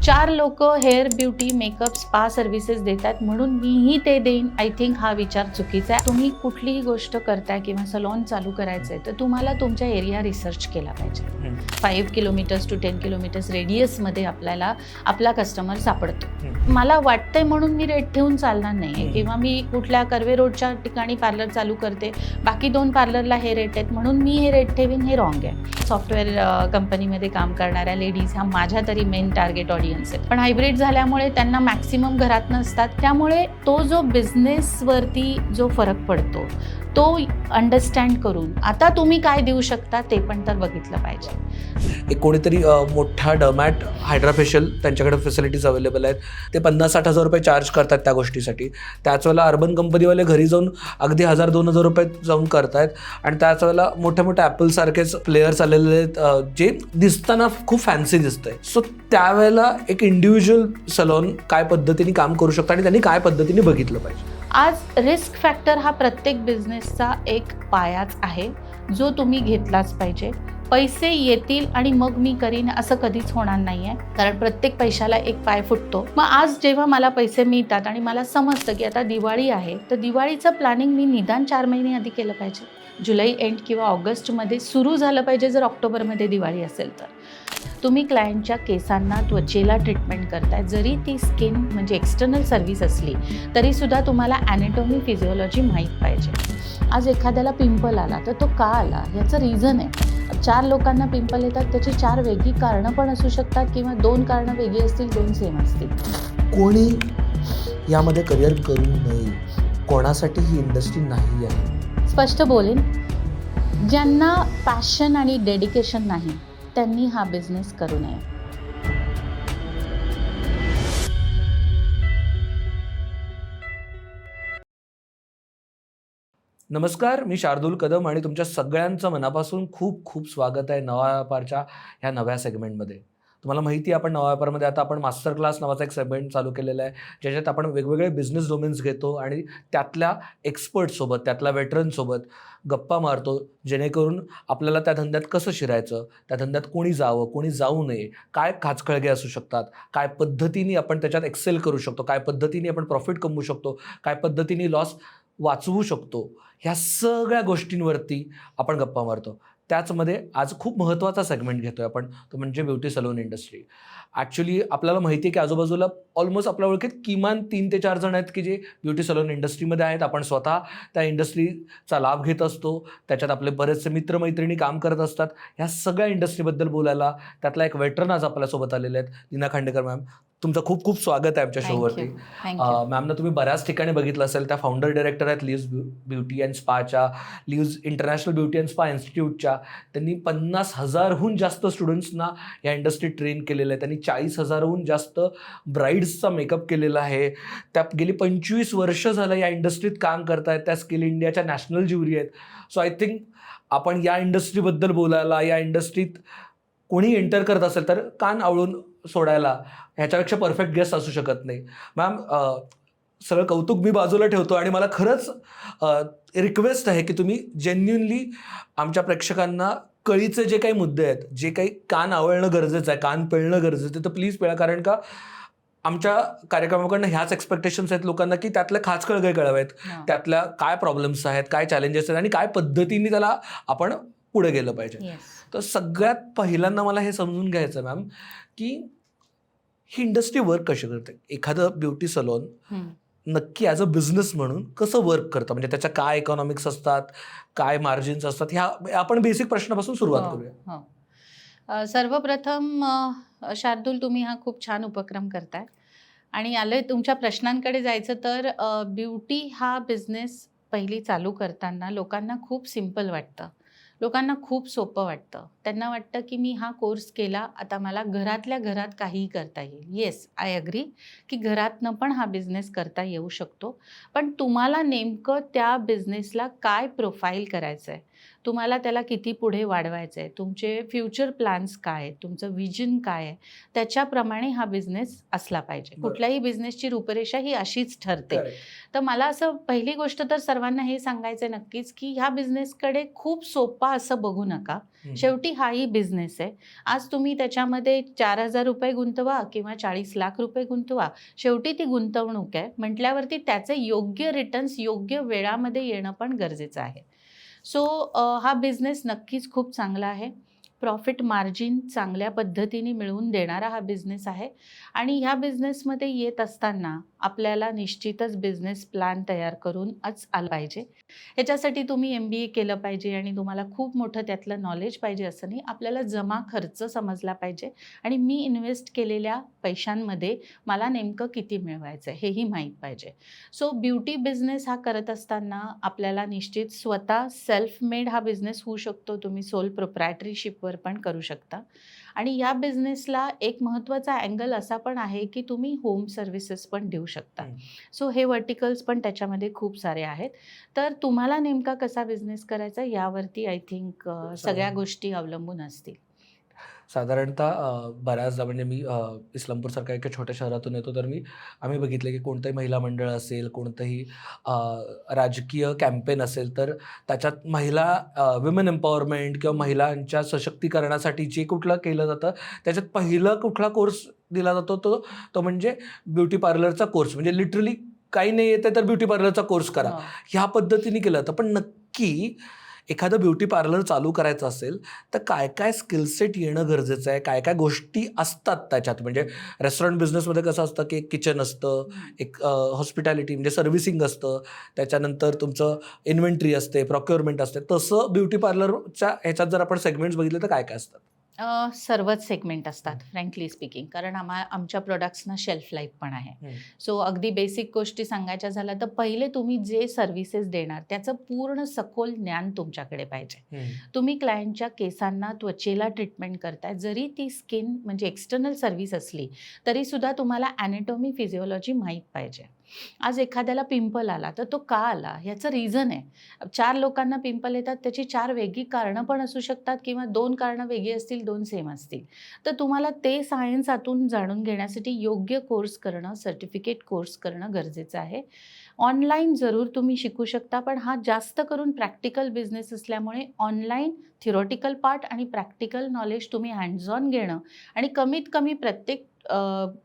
4 लोक hair beauty makeup spa services देतात म्हणून मीही ते देईन. आय थिंक हा विचार चुकीचा आहे. तुम्ही कुठलीही गोष्ट करताय किंवा सलॉन चालू करायचं आहे तर तुम्हाला तुमच्या एरिया रिसर्च केला पाहिजे. 5 किलोमीटर्स टू 10 किलोमीटर्स रेडियसमध्ये आपल्याला आपला कस्टमर सापडतो. मला वाटतंय म्हणून मी रेट ठेवून चालणार नाही किंवा मी कुठल्या कर्वे रोडच्या ठिकाणी पार्लर चालू करते, बाकी 2 पार्लरला हे रेट आहेत म्हणून मी हे रेट ठेवीन, हे रॉंग आहे. सॉफ्टवेअर कंपनीमध्ये काम करणाऱ्या लेडीज ह्या माझ्या तरी मेन टार्गेट ऑडियन्स आहे. पण हायब्रिड झाल्यामुळे त्यांना मॅक्सिमम घरात नसतात, त्यामुळे तो जो बिझनेसवरती जो फरक पडतो तो अंडरस्टँड करून आता तुम्ही काय देऊ शकता ते पण तर बघितलं पाहिजे. एक कोणीतरी मोठा डर्मॅट हायड्राफेशियल त्यांच्याकडे फॅसिलिटीज अवेलेबल आहेत, ते 50-60 हजार रुपये चार्ज करतात त्या गोष्टीसाठी. त्याच वेळेला अर्बन कंपनीवाले घरी जाऊन अगदी 1000-2000 रुपये जाऊन करतायत. आणि त्याच वेळेला मोठ्या मोठ्या ॲपलसारखेच प्लेयर्स आलेले आहेत जे दिसताना खूप फॅन्सी दिसतंय. सो त्यावेळेला एक इंडिव्हिज्युअल सलॉन काय पद्धतीने काम करू शकतं आणि त्यांनी काय पद्धतीने बघितलं पाहिजे. आज रिस्क फॅक्टर हा प्रत्येक बिझनेसचा एक पायाच आहे जो तुम्ही घेतलाच पाहिजे. पैसे येतील आणि मग मी करीन असं कधीच होणार नाही आहे, कारण प्रत्येक पैशाला एक पाय फुटतो. मग आज जेव्हा मला पैसे मिळतात आणि मला समजतं की आता दिवाळी आहे तर दिवाळीचं प्लॅनिंग मी निदान 4 महिने आधी केलं पाहिजे. जुलै एंड किंवा ऑगस्टमध्ये सुरू झालं पाहिजे जर ऑक्टोबरमध्ये दिवाळी असेल तर. तुम्ही क्लायंटच्या केसांना त्वचेला ट्रीटमेंट करताय, जरी ती स्किन म्हणजे एक्सटर्नल सर्व्हिस असली तरीसुद्धा तुम्हाला ॲनेटॉमी फिजिओलॉजी माहीत पाहिजे. आज एखाद्याला पिंपल आला तर तो का आला ह्याचं रिझन आहे. 4 लोकांना पिंपल येतात, त्याची 4 वेगळी कारणं पण असू शकतात किंवा 2 कारणं वेगळी असतील, 2 सेम असतील. कोणी यामध्ये करिअर करू नये, कोणासाठी ही इंडस्ट्री नाही आहे. स्पष्ट बोलेन, ज्यांना पॅशन आणि डेडिकेशन नाही त्यांनी हा बिझनेस करू नये. नमस्कार, मी शार्दूल कदम आणि तुमच्या सगळ्यांचं मनापासून खूप खूप स्वागत आहे नवा व्यापारच्या ह्या नव्या सेगमेंटमध्ये. तुम्हाला माहिती आहे आपण नवा व्यापारमध्ये आता आपण मास्टर क्लास नावाचा एक सेगमेंट चालू केलेला आहे, ज्याच्यात आपण वेगवेगळे बिझनेस डोमेन्स घेतो आणि त्यातल्या एक्सपर्टसोबत, त्यातल्या वेटरनसोबत गप्पा मारतो, जेणेकरून आपल्याला त्या धंद्यात कसं शिरायचं, त्या धंद्यात कोणी जावं, कोणी जाऊ नये, काय खाचखळगे असू शकतात, काय पद्धतीने आपण त्याच्यात एक्सेल करू शकतो, काय पद्धतीने आपण प्रॉफिट कमवू शकतो, काय पद्धतीने लॉस वाचवू शकतो, ह्या सगळ्या गोष्टींवरती आपण गप्पा मारतो. त्याचमध्ये आज खूप महत्त्वाचा सेगमेंट घेतो आहे आपण, तो म्हणजे ब्युटी सलून इंडस्ट्री. ॲक्च्युली आपल्याला माहिती आहे की आजूबाजूला ऑलमोस्ट आपल्या ओळखीत किमान 3 ते 4 जण आहेत की जे ब्युटी सलून इंडस्ट्रीमध्ये आहेत. आपण स्वतः त्या इंडस्ट्रीचा लाभ घेत असतो, त्याच्यात आपले बरेचसे मित्रमैत्रिणी काम करत असतात. ह्या सगळ्या इंडस्ट्रीबद्दल बोलायला त्यातला एक वेटरन आज आपल्यासोबत आलेले आहेत, नीना खांडेकर मॅम. तुमचं खूप खूप स्वागत आहे आमच्या शोवरती. मॅमनं तुम्ही बऱ्याच ठिकाणी बघितलं असेल, त्या फाउंडर डायरेक्टर आहेत लिव्ज ब्युटी अँड स्पाच्या, Lives international beauty and spa इन्स्टिट्यूटच्या. त्यांनी 50,000हून जास्त स्टुडंट्सना या इंडस्ट्रीत ट्रेन केलेलं आहे. त्यांनी 40,000हून जास्त ब्राईड्सचा मेकअप केलेला आहे. त्या गेली 25 वर्ष झालं या इंडस्ट्रीत काम करतायत. त्या स्किल इंडियाच्या नॅशनल ज्युरी आहेत. सो आय थिंक आपण या इंडस्ट्रीबद्दल बोलायला, या इंडस्ट्रीत कोणी एंटर करत असेल तर कान आवळून सोडायला ह्याच्यापेक्षा परफेक्ट गेस्ट असू शकत नाही. मॅम, सगळं कौतुक मी बाजूला ठेवतो आणि मला खरंच रिक्वेस्ट आहे की तुम्ही जेन्युनली आमच्या प्रेक्षकांना कळीचे जे काही मुद्दे आहेत, जे काही कान आवळणं गरजेचं आहे, कान पिळणं गरजेचं आहे, तर प्लीज पिळा. कारण का आमच्या कार्यक्रमाकडनं ह्याच एक्सपेक्टेशन्स आहेत लोकांना की त्यातले खाचखळगे कळवायत, त्यातल्या काय प्रॉब्लेम्स आहेत, काय चॅलेंजेस आहेत आणि काय पद्धतीने त्याला आपण पुढे गेलं पाहिजे. तर सगळ्यात पहिल्यांदा मला हे समजून घ्यायचं मॅम की ही इंडस्ट्री वर्क कशी करते. एखादं ब्युटी सलॉन नक्की ॲज अ बिझनेस म्हणून कसं वर्क करतं, म्हणजे त्याच्या काय इकॉनॉमिक्स असतात, काय मार्जिन्स असतात, ह्या आपण बेसिक प्रश्नापासून सुरुवात करूया. सर्वप्रथम शार्दूल, तुम्ही हा खूप छान उपक्रम करताय आणि आलं तुमच्या प्रश्नांकडे जायचं तर ब्युटी हा बिझनेस पहिली चालू करताना लोकांना खूप सिम्पल वाटतं, लोकांना खूप सोपं वाटतं. त्यांना वाटतं की मी हा कोर्स केला, आता मला घरातल्या घरात काहीही करता येईल. येस, आय अग्री की घरातनं पण हा बिझनेस करता येऊ शकतो. पण तुम्हाला नेमकं त्या बिझनेसला काय प्रोफाईल करायचं आहे, तुम्हाला त्याला किती पुढे वाढवायचं आहे, तुमचे फ्युचर प्लॅन्स काय आहेत, तुमचं विजन काय आहे, त्याच्याप्रमाणे हा बिझनेस असला पाहिजे. बरं. कुठल्याही बिझनेसची रूपरेषा ही अशीच ठरते. Correct. तर मला असं पहिली गोष्ट तर सर्वांना हे सांगायचं आहे नक्कीच, की ह्या बिझनेसकडे खूप सोपा असं बघू नका. शेवटी हाही बिझनेस आहे. आज तुम्ही त्याच्यामध्ये 4,000 रुपये गुंतवा किंवा 40 लाख रुपये गुंतवा, शेवटी ती गुंतवणूक आहे. म्हटल्यावरती त्याचे योग्य रिटर्न्स योग्य वेळामध्ये येणं पण गरजेचं आहे. सो हा बिझनेस नक्कीच खूप चांगला आहे. प्रॉफिट मार्जिन चांगल्या पद्धतीने मिळवून देणारा हा बिझनेस आहे आणि ह्या बिझनेसमध्ये येत असताना आपल्याला निश्चितच बिझनेस प्लॅन तयार करूनच आलं पाहिजे. ह्याच्यासाठी तुम्ही MBA केलं पाहिजे आणि तुम्हाला खूप मोठं त्यातलं नॉलेज पाहिजे असं नाही. आपल्याला जमा खर्च समजला पाहिजे आणि मी इन्व्हेस्ट केलेल्या पैशांमध्ये मला नेमकं किती मिळवायचं आहे हेही माहीत पाहिजे. सो ब्युटी बिझनेस हा करत असताना आपल्याला निश्चित स्वतः सेल्फ मेड हा बिझनेस होऊ शकतो. तुम्ही सोल प्रोप्रायटरीशिपवर पण करू शकता आणि या बिझनेसला एक महत्त्वाचा अँगल असा पण आहे की तुम्ही होम सर्व्हिसेस पण देऊ शकता. सो हे व्हर्टिकल्स पण त्याच्यामध्ये खूप सारे आहेत. तर तुम्हाला नेमका कसा बिझनेस करायचा यावरती आय थिंक सगळ्या गोष्टी अवलंबून असतील. साधारणतः बऱ्याचदा म्हणजे मी इस्लामपूरसारख्या एका छोट्या शहरातून येतो, तर आम्ही बघितलं की कोणतंही महिला मंडळ असेल, कोणतंही राजकीय कॅम्पेन असेल, तर त्याच्यात महिला विमेन एम्पॉवरमेंट किंवा महिलांच्या सशक्तीकरणासाठी जे कुठलं केलं जातं, त्याच्यात पहिलं कुठला कोर्स दिला जातो तो तो म्हणजे ब्युटी पार्लरचा कोर्स. म्हणजे लिटरली काही नाही येते तर ब्युटी पार्लरचा कोर्स करा, ह्या पद्धतीने केलं जातं. पण नक्की एखादं ब्युटी पार्लर चालू करायचं असेल तर काय काय स्किलसेट येणं गरजेचं आहे, काय काय गोष्टी असतात त्याच्यात. म्हणजे रेस्टॉरंट बिझनेसमध्ये कसं असतं की एक किचन असतं, एक हॉस्पिटॅलिटी म्हणजे सर्व्हिसिंग असतं, त्याच्यानंतर तुमचं इन्व्हेंटरी असते, प्रोक्युअरमेंट असते. तसं ब्युटी पार्लरच्या ह्याच्यात जर आपण सेगमेंट्स बघितले तर काय काय असतात? सर्वच सेगमेंट असतात फ्रँकली स्पीकिंग, कारण आमच्या प्रोडक्ट्सना शेल्फ लाईफ पण आहे. सो अगदी बेसिक गोष्टी सांगायच्या झाल्या तर पहिले तुम्ही जे सर्व्हिसेस देणार त्याचं पूर्ण सखोल ज्ञान तुमच्याकडे पाहिजे. तुम्ही क्लायंटच्या केसांना, त्वचेला ट्रीटमेंट करताय, जरी ती स्किन म्हणजे एक्सटर्नल सर्व्हिस असली तरीसुद्धा तुम्हाला ॲनाटॉमी, फिजिओलॉजी माहीत पाहिजे. आज एखाद्याला पिंपल आला तर तो का आला ह्याचं रिझन आहे. 4 लोकांना पिंपल येतात, त्याची 4 वेगळी कारणं पण असू शकतात किंवा 2 कारणं वेगळी असतील, 2 सेम असतील. तर तुम्हाला ते सायन्स आतून जाणून घेण्यासाठी योग्य कोर्स करणं, सर्टिफिकेट कोर्स करणं गरजेचं आहे. ऑनलाईन जरूर तुम्ही शिकू शकता, पण हा जास्त करून प्रॅक्टिकल बिझनेस असल्यामुळे ऑनलाईन थिअरॉटिकल पार्ट आणि प्रॅक्टिकल नॉलेज तुम्ही हँड्स ऑन घेणं आणि कमीत कमी प्रत्येक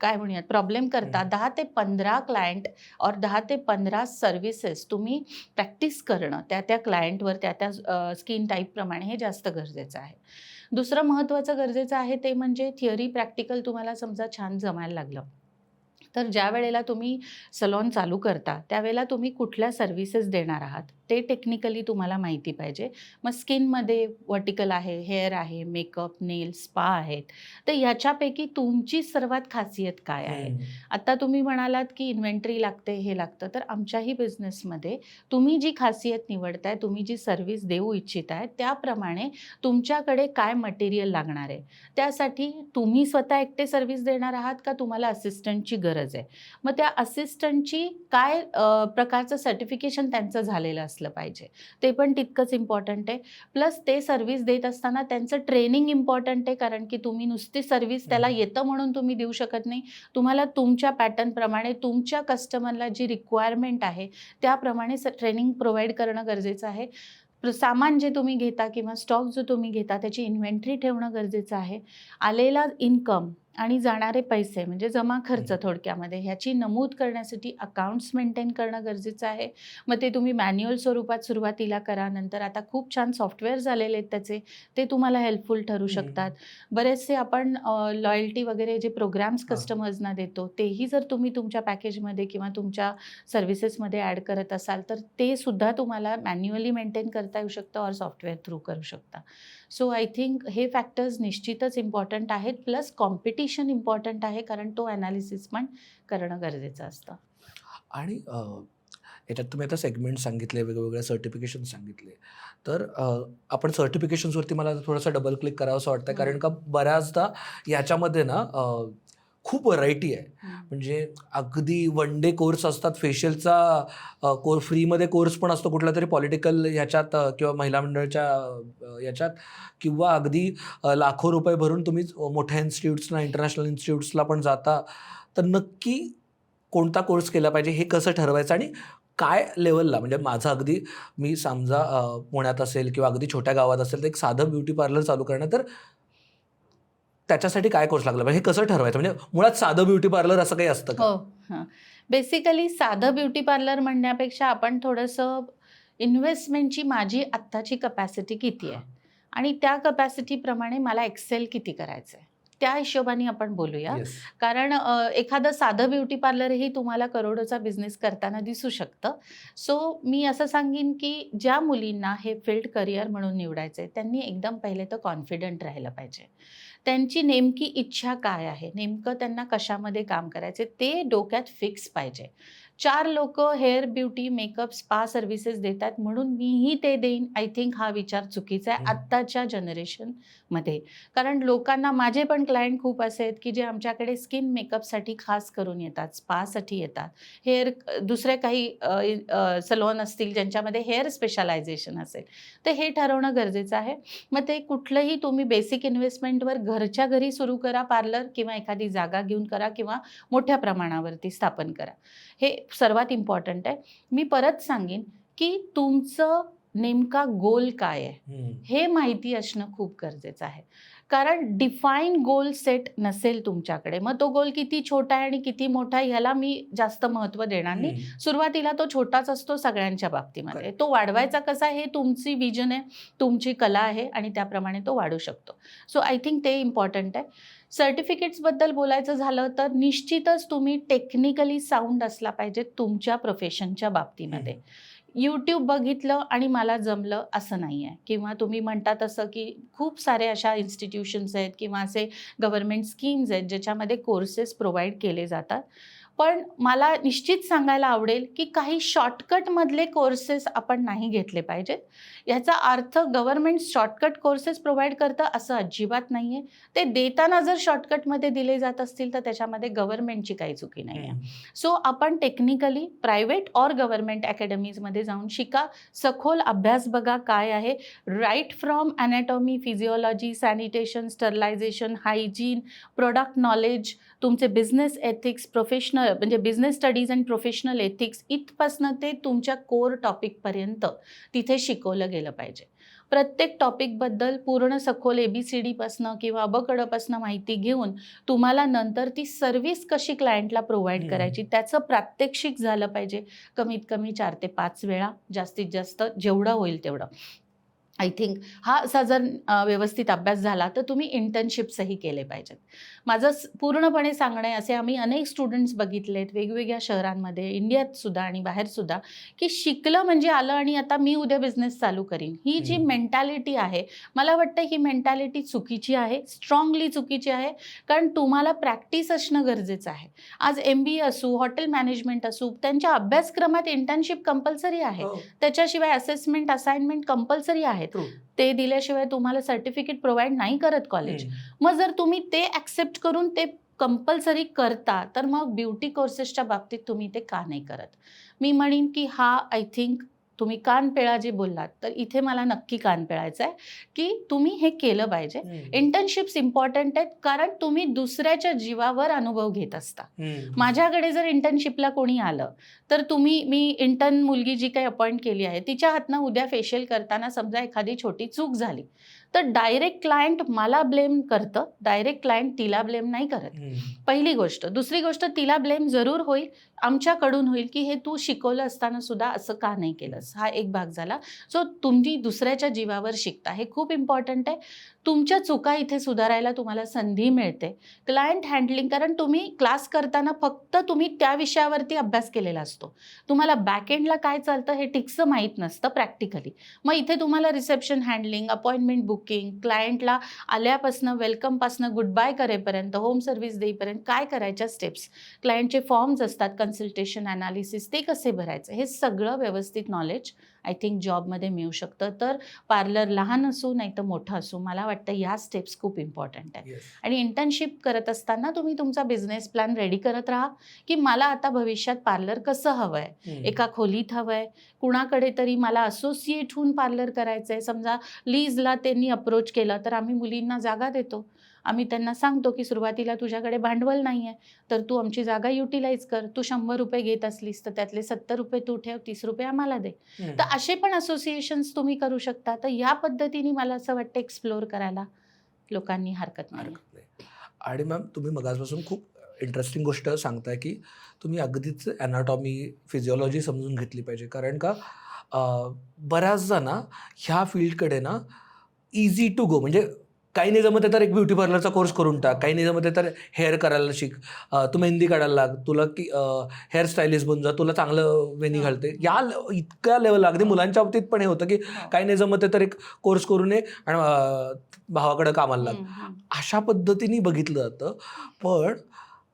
काय म्हणूयात प्रॉब्लेम करता 10 ते 15 क्लायंट और 10 ते 15 सर्व्हिसेस तुम्ही प्रॅक्टिस करणं त्या क्लायंटवर, त्या स्किन टाईपप्रमाणे हे जास्त गरजेचं आहे. दुसरं महत्त्वाचं गरजेचं आहे ते म्हणजे थिअरी प्रॅक्टिकल तुम्हाला समजा छान जमायला लागलं तर ज्या वेळेला तुम्ही सलॉन चालू करता त्यावेळेला तुम्ही कुठल्या सर्व्हिसेस देणार आहात ते टेक्निकली तुम्हाला माहिती पाहिजे. मग स्किनमध्ये व्हर्टिकल आहे, हेअर आहे, मेकअप, नेल्स, स्पा आहेत. तर ह्याच्यापैकी तुमची सर्वात खासियत काय आहे? आता तुम्ही म्हणालात की इन्व्हेंटरी लागते, हे लागतं, तर आमच्याही बिझनेसमध्ये तुम्ही जी खासियत निवडताय, तुम्ही जी सर्व्हिस देऊ इच्छिताय त्याप्रमाणे तुमच्याकडे काय मटेरियल लागणार आहे, त्यासाठी तुम्ही स्वतः एकटे सर्व्हिस देणार आहात का तुम्हाला असिस्टंटची गरज आहे? मग त्या असिस्टंटची काय प्रकारचं सर्टिफिकेशन त्यांचं झालेलं असलं पाहिजे, ते पण तितकंच इम्पॉर्टंट आहे. प्लस ते सर्व्हिस देत असताना त्यांचं ट्रेनिंग इम्पॉर्टंट आहे, कारण की तुम्ही नुसती सर्व्हिस त्याला येतं म्हणून तुम्ही देऊ शकत नाही. तुम्हाला तुमच्या पॅटर्नप्रमाणे तुमच्या कस्टमरला जी रिक्वायरमेंट आहे त्याप्रमाणे ट्रेनिंग प्रोव्हाइड करणं गरजेचं आहे. सामान जे तुम्ही घेता किंवा स्टॉक जो तुम्ही घेता त्याची इन्व्हेंटरी ठेवणं गरजेचं आहे. आलेला इन्कम आणि जाणारे पैसे म्हणजे जमा खर्च थोडक्यामध्ये ह्याची नमूद करण्यासाठी अकाउंट्स मेंटेन करणं गरजेचं आहे. मग ते तुम्ही मॅन्युअल स्वरूपात सुरुवातीला करा, नंतर आता खूप छान सॉफ्टवेअर झालेले आहेत त्याचे, ते तुम्हाला हेल्पफुल ठरू शकतात. बरेचसे आपण लॉयल्टी वगैरे जे प्रोग्राम्स कस्टमर्सना देतो तेही जर तुम्ही तुमच्या पॅकेजमध्ये किंवा तुमच्या सर्व्हिसेसमध्ये ॲड करत असाल तर ते सुद्धा तुम्हाला मॅन्युअली मेंटेन करता येऊ शकतं और सॉफ्टवेअर थ्रू करू शकता. सो आय थिंक हे फॅक्टर्स निश्चितच इम्पॉर्टंट आहेत. प्लस कॉम्पिटिशन इम्पॉर्टंट आहे, कारण तो ॲनालिसिस पण करणं गरजेचं असतं. आणि याच्यात तुम्ही आता सेगमेंट सांगितले, वेगवेगळे सर्टिफिकेशन सांगितले, तर आपण सर्टिफिकेशन्सवरती मला थोडंसं डबल क्लिक करावं असं वाटतं. कारण का बऱ्याचदा याच्यामध्ये ना खूप व्हरायटी आहे. म्हणजे अगदी वन डे कोर्स असतात, फेशियलचा फ्रीमध्ये कोर्स पण असतो कुठला तरी पॉलिटिकल ह्याच्यात किंवा महिला मंडळाच्या याच्यात, किंवा अगदी लाखो रुपये भरून तुम्ही मोठ्या इन्स्टिट्यूट्सना, इंटरनॅशनल इन्स्टिट्यूट्सला पण जाता. तर नक्की कोणता कोर्स केला पाहिजे, हे कसं ठरवायचं आणि काय लेवलला, म्हणजे माझं अगदी मी समजा पुण्यात असेल किंवा अगदी छोट्या गावात असेल तर एक साधं ब्युटी पार्लर चालू करणं, तर त्याच्यासाठी काय कोर्स लागला पाहिजे, हे कसं ठरवायचं? म्हणजे मुळात साधं ब्युटी पार्लर असं काही असतं का? हो, हां. बेसिकली साधं ब्युटी पार्लर म्हणण्यापेक्षा आपण थोडंसं इन्व्हेस्टमेंटची माझी आत्ताची कपॅसिटी किती आहे आणि त्या कपॅसिटीप्रमाणे मला एक्सेल किती करायचं आहे, त्या हिशोबाने आपण बोलूया. Yes. कारण एखादं साधं ब्युटी पार्लरही तुम्हाला करोडोचा बिझनेस करताना दिसू शकतं. सो मी असं सांगेन की ज्या मुलींना हे फील्ड करिअर म्हणून निवडायचं आहे, त्यांनी एकदम पहिले तर कॉन्फिडंट राहिलं पाहिजे. त्यांची नेमकी इच्छा काय आहे, नेमकं त्यांना कशामध्ये काम करायचे ते डोक्यात फिक्स पाहिजे. 4 लोकं hair, beauty, makeup, spa services देतात म्हणून मीही ते देईन, आय थिंक हा विचार चुकीचा आहे आत्ताच्या जनरेशनमध्ये. कारण लोकांना, माझे पण क्लायंट खूप असे आहेत की जे आमच्याकडे स्किन मेकअपसाठी खास करून येतात, स्पासाठी येतात. हेअर दुसरे काही सलॉन असतील ज्यांच्यामध्ये हेअर स्पेशलायझेशन असेल, तर हे ठरवणं गरजेचं आहे. मग ते कुठलंही तुम्ही बेसिक इन्व्हेस्टमेंटवर घरच्या घरी सुरू करा पार्लर, किंवा एखादी जागा घेऊन करा, किंवा मोठ्या प्रमाणावरती स्थापन करा. हे सर्वात इम्पॉर्टंट आहे. मी परत सांगेन की तुमचं नेमका गोल काय आहे हे माहिती असणं खूप गरजेचं आहे. कारण डिफाईन गोल सेट नसेल तुमच्याकडे, मग तो गोल किती छोटा आहे आणि किती मोठा आहे ह्याला मी जास्त महत्त्व देणार नाही. सुरुवातीला तो छोटाच असतो सगळ्यांच्या बाबतीमध्ये. तो वाढवायचा कसा हे तुमची विजन आहे, तुमची कला आहे आणि त्याप्रमाणे तो वाढू शकतो. सो आय थिंक ते इम्पॉर्टंट आहे. सर्टिफिकेट्सबद्दल बोलायचं झालं तर निश्चितच तुम्ही टेक्निकली साऊंड असला पाहिजे तुमच्या प्रोफेशनच्या बाबतीमध्ये. यूट्यूब बघितलं आणि मला जमलं असं नाही आहे, किंवा तुम्ही म्हणता तसं की खूप सारे अशा इन्स्टिट्यूशन्स आहेत किंवा असे गव्हर्नमेंट स्कीम्स आहेत ज्याच्यामध्ये कोर्सेस प्रोव्हाइड केले जातात. पण मला निश्चित सांगायला आवडेल की काही शॉर्टकटमधले कोर्सेस आपण नाही घेतले पाहिजेत. याचा अर्थ गव्हर्नमेंट शॉर्टकट कोर्सेस प्रोव्हाइड करतं असं अजिबात नाही आहे. ते देताना जर शॉर्टकटमध्ये दिले जात असतील तर त्याच्यामध्ये गव्हर्नमेंटची काही चुकी नाही आहे. सो आपण टेक्निकली प्रायव्हेट ऑर गव्हर्नमेंट अकॅडमीजमध्ये जाऊन शिका, सखोल अभ्यास बघा काय आहे. Right from anatomy, physiology, sanitation, sterilization, hygiene, product knowledge, तुमचे बिझनेस एथिक्स, प्रोफेशनल म्हणजे business studies and professional ethics, इथपासनं ते तुमच्या कोर टॉपिकपर्यंत तिथे शिकवलं गेलं पाहिजे. प्रत्येक टॉपिकबद्दल पूर्ण सखोल ABCDपासनं किंवा अबकडपासनं माहिती घेऊन तुम्हाला नंतर ती सर्व्हिस कशी क्लायंटला प्रोव्हाइड करायची त्याचं प्रात्यक्षिक झालं पाहिजे. कमीत कमी 4 ते 5 वेळा, जास्तीत जास्त जेवढं होईल तेवढं. आय थिंक हा असा जर व्यवस्थित अभ्यास झाला तर तुम्ही इंटर्नशिप्सही केले पाहिजेत. माझं पूर्णपणे सांगणं आहे, असे आम्ही अनेक स्टुडंट्स बघितलेत वेगवेगळ्या शहरांमध्ये, इंडियात सुद्धा आणि बाहेरसुद्धा, की शिकलं म्हणजे आलं आणि आता मी उद्या बिझनेस चालू करीन, ही जी मेंटॅलिटी आहे, मला वाटतं ही मेंटॅलिटी चुकीची आहे, स्ट्रॉंगली चुकीची आहे. कारण तुम्हाला प्रॅक्टिस असणं गरजेचं आहे. आज MBA असू, हॉटेल मॅनेजमेंट असू, त्यांच्या अभ्यासक्रमात इंटर्नशिप कंपल्सरी आहे. त्याच्याशिवाय असेसमेंट, असाइनमेंट कंपल्सरी आहे. ते दिल्याशिवाय तुम्हाला सर्टिफिकेट प्रोव्हाइड नाही करत कॉलेज. मग जर तुम्ही ते ॲक्सेप्ट करून ते कंपल्सरी करता तर मग ब्युटी कोर्सेसच्या बाबतीत तुम्ही ते का नाही करत? मी म्हणेन की हा आय थिंक तुम्ही कानपिळा जे बोललात तर इथे मला नक्की कान पिळायचं आहे की तुम्ही हे केलं पाहिजे. इंटर्नशिप्स इम्पॉर्टंट आहेत कारण तुम्ही दुसऱ्याच्या जीवावर अनुभव घेत असता. माझ्याकडे जर इंटर्नशिपला कोणी आलं तर मी इंटर्न मुलगी जी काही अपॉइंट केली आहे तिच्या हातनं उद्या फेशियल करताना समजा एखादी छोटी चूक झाली तर डायरेक्ट क्लायंट मला ब्लेम करतं, डायरेक्ट क्लायंट तिला ब्लेम नाही करत. पहिली गोष्ट. दुसरी गोष्ट, तिला ब्लेम जरूर होईल, आमच्याकडून होईल की हे तू शिकवलं असताना सुद्धा असं का नाही केलंस. हा एक भाग झाला. सो तुम्ही दुसऱ्याच्या जीवावर शिकता, हे खूप इम्पॉर्टंट आहे. तुमच्या चुका इथे सुधारायला तुम्हाला संधी मिळते. क्लायंट हँडलिंग, कारण तुम्ही क्लास करताना फक्त तुम्ही त्या विषयावरती अभ्यास केलेला असतो, तुम्हाला बॅकएंडला काय चालतं हे ठीकसं माहीत नसतं प्रॅक्टिकली. मग इथे तुम्हाला रिसेप्शन हँडलिंग, अपॉइंटमेंट बुकिंग, क्लायंटला आल्यापासनं वेलकमपासनं गुड बाय करेपर्यंत, होम सर्व्हिस देईपर्यंत काय करायच्या स्टेप्स, क्लायंटचे फॉर्म्स असतात, कन्सल्टेशन, ॲनालिसिस, ते कसे भरायचं, हे सगळं व्यवस्थित नॉलेज आय थिंक जॉबमध्ये मिळू शकतं. तर पार्लर लहान असू नाही तर मोठं असू, मला वाटतं ह्या स्टेप्स खूप इम्पॉर्टंट आहेत. आणि इंटर्नशिप करत असताना तुम्ही तुमचा बिझनेस प्लॅन रेडी करत राहा, की मला आता भविष्यात पार्लर कसं हवं आहे, एका खोलीत हवं आहे, कुणाकडे तरी मला असोसिएट होऊन पार्लर करायचं आहे. समजा लीजला त्यांनी अप्रोच केलं तर आम्ही मुलींना जागा देतो. आम्ही त्यांना सांगतो की सुरुवातीला तुझ्याकडे भांडवल नाही आहे, तर तू आमची जागा युटिलाइज कर. तू 100 रुपये घेत असलीस तर त्यातले 70 रुपये तू ठेव, 30 रुपये आम्हाला दे. तर असे पण असोसिएशन्स तुम्ही करू शकता. तर या पद्धतीने मला असं वाटतं एक्सप्लोअर करायला लोकांनी हरकत नाही. आणि मॅम तुम्ही मगाचपासून खूप इंटरेस्टिंग गोष्ट सांगताय की तुम्ही अगदीच ॲनाटॉमी फिजिओलॉजी समजून घेतली पाहिजे. कारण का बऱ्याचदा ना ह्या फील्डकडे ना इझी टू गो, म्हणजे काही नाही जमत आहे तर एक ब्युटी पार्लरचा कोर्स करून टाक, काही नाही जमत आहे तर हेअर करायला शिक, तू मेहंदी काढायला लाग, तुला की हेअर स्टायलिस्ट बन जा, तुला चांगलं वेणी घालते, या इतक्या लेवलला अगदी मुलांच्या बाबतीत पण हे होतं की काही नाही जमत आहे तर एक कोर्स करून ये आणि भावाकडं कामाला लाग. अशा पद्धतीने बघितलं जातं. पण